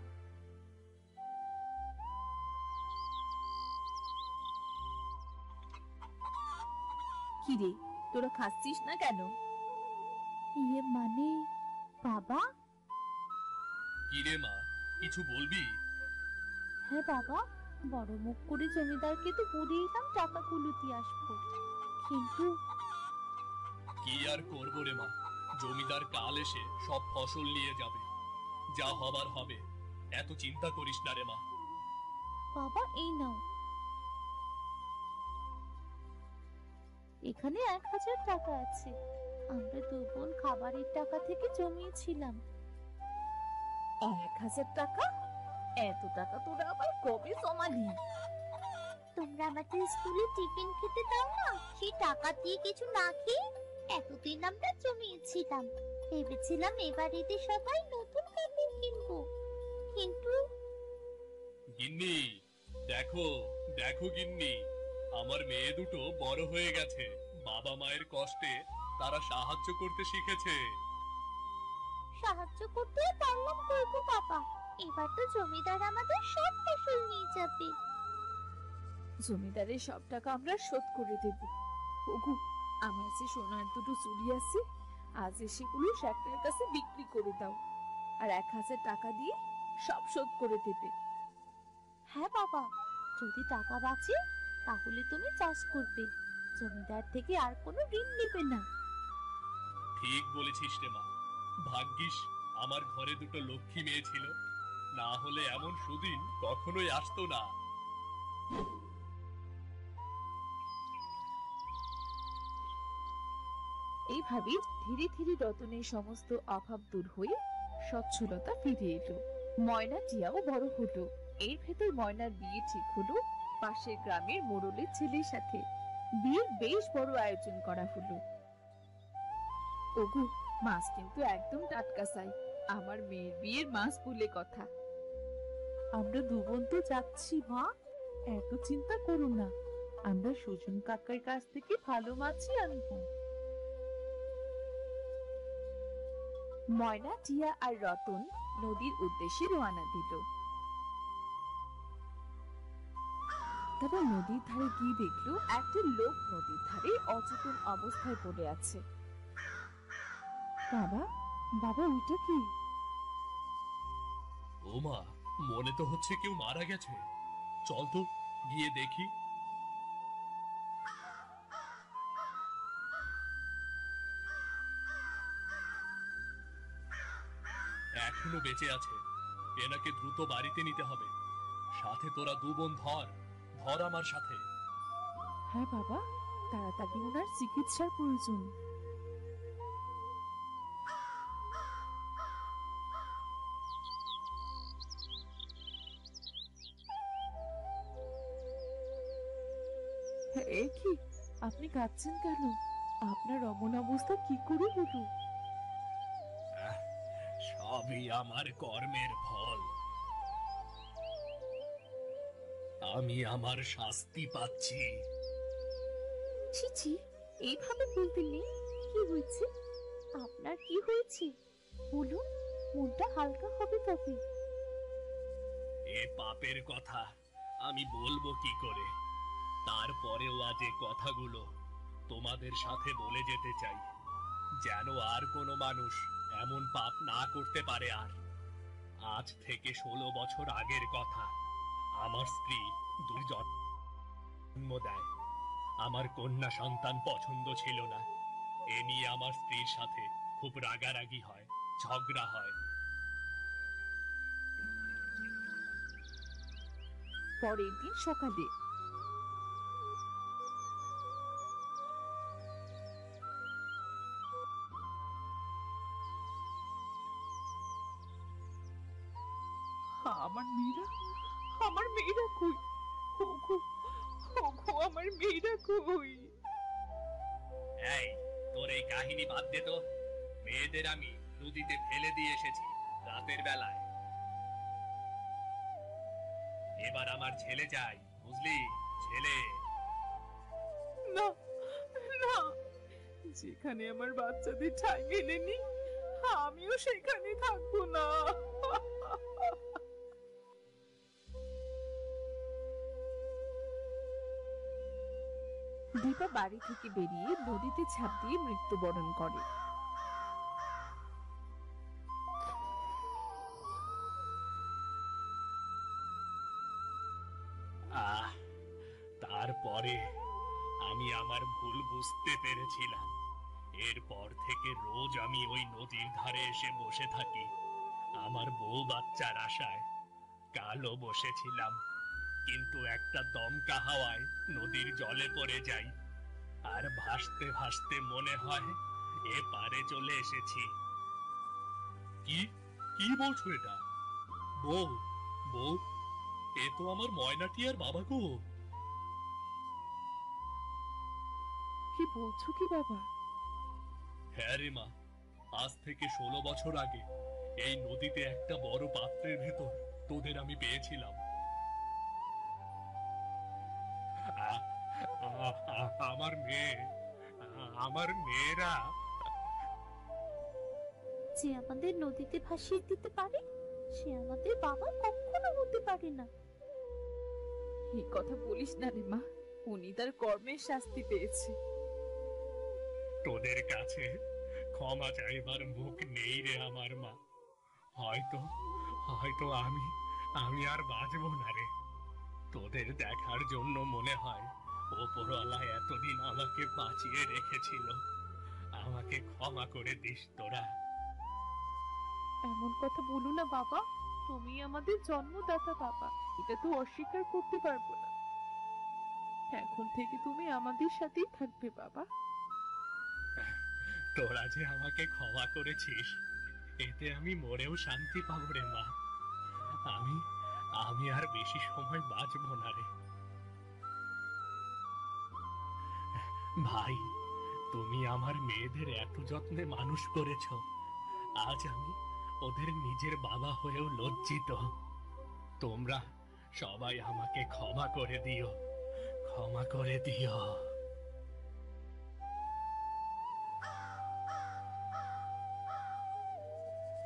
কি রে, তোরা খাচ্ছিস না কেন? ইয়ে মানে, বাবা। কি রে মা, কিছু বলবি? হ্যাঁ বাবা, বড় মুখ করে জমিদারকে তো বলেইলাম টাকাগুলো দিয়ে আসবো, কিন্তু কি আর করবো রে মা, জমিদার কাল এসে সব ফসল নিয়ে যাবে। যা হবার হবে, এত চিন্তা করিস না রে মা। বাবা এই নাও, এখানে 1000 টাকা আছে। আমরা দু বোন খাবারের টাকা থেকে জমিয়েছিলাম। 1000 টাকা? এত টাকা তোরা আবার কবে জমালি? তোমরা আমাকে স্কুলে টিফিন খেতে দাও না, সেই টাকা দিয়ে কিছু না খেয়ে এতদিন আমরা জমিয়েছিলাম। ভেবেছিলাম এবার ঈদে সবাই নতুন কাপড় কিনবো, কিন্তু গিন্নি, দেখো দেখো গিন্নি, আমার মেয়ে দুটো বড় হয়ে গেছে। বাবা মায়ের কষ্টে তারা সাহায্য করতে শিখেছে। সাহায্য করতে পারলাম করবো বাবা। এবার তো জমিদার আমাদের সব ফসল নিয়ে যাবে। জমিদারের সব টাকা আমরা শোধ করে দেব। ওগো, আমার যে সোনার দুটো চুড়ি আছে, আজ সেগুলো শেখের কাছে বিক্রি করে দাও, আর 1000 টাকা দিয়ে সব শোধ করে দেবে। হ্যাঁ বাবা, যদি টাকা বাঁচে তাহলে তুমি চাষ করবে, জমিদার থেকে আর কোনো ঋণ নেবে না। ঠিক বলেছিস রে মা। ভাগ্যিস আমার ঘরে দুটো লক্ষ্মী মেয়ে ছিল, না হলে এমন সুদিন কখনোই আসতো না। এইভাবে ধীরে ধীরে রতনের সমস্ত অভাব দূর হয়ে সচ্ছলতা ফিরে এলো। ময়না টিয়াও বড় হলো। এর ভেতর ময়নার বিয়ে ঠিক হলো পাশের গ্রামের মোড়লের ছেলের সাথে। বিয়ের বেশ বড় আয়োজন করা হলো। ওগো, মাছ কিন্তু একদম টাটকা চাই, আমার মেয়ের বিয়ের মাছ বলে কথা। আমরা দু বোন তো যাচ্ছি মা, এত চিন্তা করো না। আমরা সুজন কাকার কাছ থেকে ভালো মাছই আনবো। ময়না, টিয়া আর রতন নদীর উদ্দেশ্যে রওনা দিল। তারা নদীর ধারে গিয়ে দেখলো একটা লোক নদীর ধারে অচেতন অবস্থায় পড়ে আছে। বাবা, বাবা, ওইটা কি? ও মা, মনে তো হচ্ছে কেউ মারা গেছে। চল তো গিয়ে দেখি। এখনো বেঁচে আছে, এনাকে দ্রুত বাড়িতে নিতে হবে। সাথে তোরা দু বোন ধর, ধর আমার সাথে। হ্যাঁ বাবা, তাড়াতাড়ি ওনার চিকিৎসার প্রয়োজন। এ কি, আপনি কাঁদছেন কেন? আপনার অমন অবস্থা কি করে হলো? সবই আমার কর্মের ফল। আমি আমার শাস্তি পাচ্ছি। ছি ছি, এইভাবে বলতে নেই। কি হয়েছে? আপনার কি হয়েছে বলুন, মনটা হালকা হবে তবে। এ পাপের কথা আমি বলবো কি করে? তারপরেও আজ এ কথাগুলো তোমাদের সাথে বলে যেতে চাই, যেন আর কোনো মানুষ এমন পাপ না করতে পারে। আর আজ থেকে 16 বছর আগের কথা। আমার স্ত্রী দুই জন্ম দেয়। আমার কন্যা সন্তান পছন্দ ছিল না। এ নিয়ে আমার স্ত্রীর সাথে খুব রাগারাগি হয়, ঝগড়া হয়। পরের দিন সকালে আমার মেয়েরা, আমার মেয়েরা কই? ওগো, ওগো, আমার মেয়েরা কই? এই, তোর এই কাহিনী বাদ দে তো। মেয়েদের আমি নদীতে ফেলে দিয়ে এসেছি রাতের বেলায়। এবার আমার ছেলে চাই, বুঝলি? ছেলে। না, না, যেখানে আমার বাচ্চাদের ঠাঁই মেলেনি আমিও সেখানে থাকবো না। দীপা বাড়ি থেকে বেরিয়ে নদীতে ঝাঁপ দিয়ে মৃত্যুবরণ করে। তারপরে আমি আমার ভুল বুঝতে পেরেছিলাম। এরপর থেকে রোজ আমি ওই নদীর ধারে এসে বসে থাকি আমার বউ বাচ্চার আশায়। কালও বসেছিলাম, কিন্তু একটা দমকা হাওয়ায় নদীর জলে পড়ে যাই, আর ভাসতে ভাসতে মনে হয় এ পারে চলে এসেছি। কি কি বলছো এটা? বউ, বউ, এ তো আমার ময়নাটিয়ার বাবা গো। কি বলছো কি বাবা? হ্যাঁ রে মা, আজ থেকে 16 বছর আগে এই নদীতে একটা বড় পাত্রের ভেতর তোদের আমি পেয়েছিলাম। আমার মেয়ে, আমার মেয়েরা। যে আমাদের নদীতে ভাসিয়ে দিতে পারে সে আমাদের বাবা কখনো হতে পারে না। এই কথা বলিস না রে মা, উনি তার কর্মের শাস্তি পেয়েছে। তোদের কাছে ক্ষমা চাইবার মুখ নেই রে আমার মা। হয়তো হয়তো আমি আর বাঁচবো না রে। তোদের দেখার জন্য মনে হয় ওপরওয়ালা এতদিন আমাকে বাঁচিয়ে রেখেছিল। আমাকে ক্ষমা করে দিস তোরা। এমন কথা বলো না বাবা, তুমি আমাদের জন্মদাতা বাবা, এটা তো অস্বীকার করতে পারবো না। এখন থেকে তুমি আমাদের সাথেই থাকবে বাবা। তোরা যে আমাকে ক্ষমা করেছিস এতে আমি মরেও শান্তি পাবো রে মা। আমি আমি আর বেশি সময় বাঁচবো না রে ভাই। তুমি আমার মেয়েদের এত যত্নে মানুষ করেছ, আজ আমি ওদের নিজের বাবা হয়েও লজ্জিত। তোমরা সবাই আমাকে ক্ষমা করে দিও, ক্ষমা করে দিও।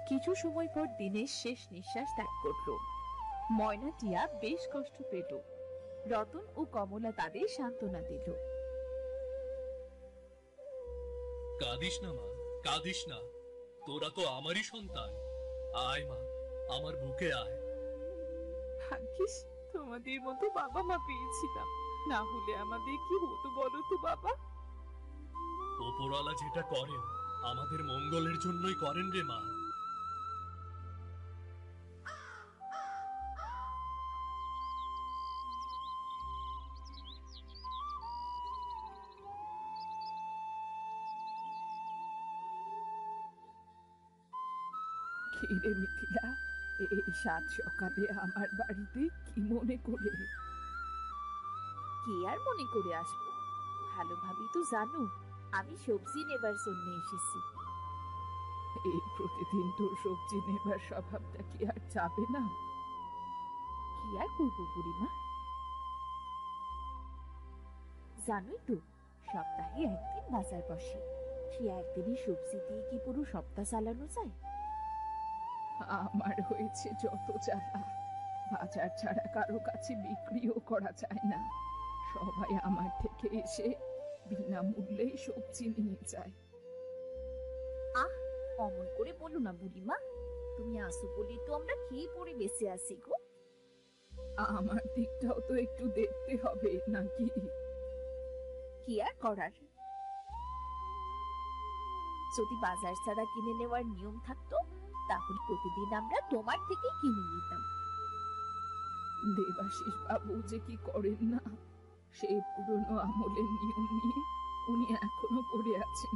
কিছু সময় পর দিনের শেষ নিঃশ্বাস ত্যাগ করল। ময়না টিয়া বেশ কষ্ট পেল। রতন ও কমলা তাদের সান্ত্বনা দিল। কাঁদিস না মা, কাঁদিস না। তোরা তো আমারই সন্তান। আয় মা, আমার বুকে আয়। ভাগ্যিস তোমাদের মতো বাবা মা পেয়েছিলাম, না হলে আমাদের কি হতো বলো তো বাবা। ওপরওয়ালা যেটা করেন আমাদের মঙ্গলের জন্যই করেন রে মা। কি রে মিথিলা, এই সাত সকালে আমার বাড়িতে কি মনে করে? কি আর মনে করে আসবো, ভালোভাবেই তো জানো আমি সবজি নেবার জন্য এসেছি। এই প্রতিদিন তোর সবজি নেবার স্বভাবটা কি আর যাবে না? কি আর করবো বুড়িমা, জানোই তো সপ্তাহে একদিন বাজার বসে। সে একদিনই সবজি দিয়ে কি পুরো সপ্তাহ চালানো যায়? আমার হয়েছে যত জ্বালা, বাজার ছাড়া কারো কাছে বিক্রিও করা যায় না। সবাই আমার থেকে এসে বিনামূল্যেই সবজি নিয়ে যায়। অমন করে বলো না বুড়িমা, তুমি আসো বলি তো আমরা খেয়ে পড়ে বেঁচে আছি গো। আমার দিকটাও তো একটু দেখতে হবে নাকি? কি আর করার, যদি বাজার ছাড়া কিনে নেওয়ার নিয়ম থাকতো তাহলে প্রতিদিন আমরা তোমার থেকে কিনে নিতাম। দেবাশিস বাবু যে কি করেন না, সেই পুরনো আমলের নিয়ম নিয়ে উনি এখনো পড়ে আছেন।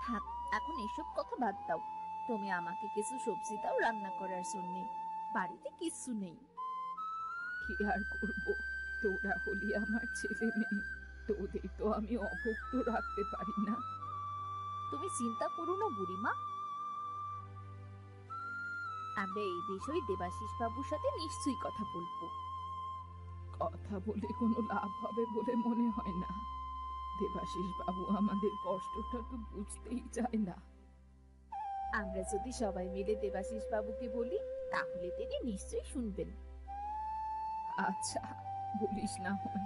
থাক, এখন এসব কথা বাদ দাও। তুমি আমাকে কিছু সবজি দাও রান্না করার জন্য, বাড়িতে কিছু নেই। কি আর করব, তোরা হলি আমার ছেলে মেয়ে, তোদের তো আমি অভুক্ত রাখতে পারি না। তুমি চিন্তা করো না বুড়িমা, আমরা এই বিষয়ে দেবাশিস বাবুর সাথে নিশ্চয়ই কথা বলবো। কথা বলে কোনো লাভ হবে বলে মনে হয় না। দেবাশিস বাবু আমাদের কষ্টটা তো বুঝতেই চায় না। আমরা যদি সবাই মিলে দেবাশিস বাবুকে বলি তাহলে তিনি নিশ্চয়ই শুনবেন। আচ্ছা, বলিস না হয়।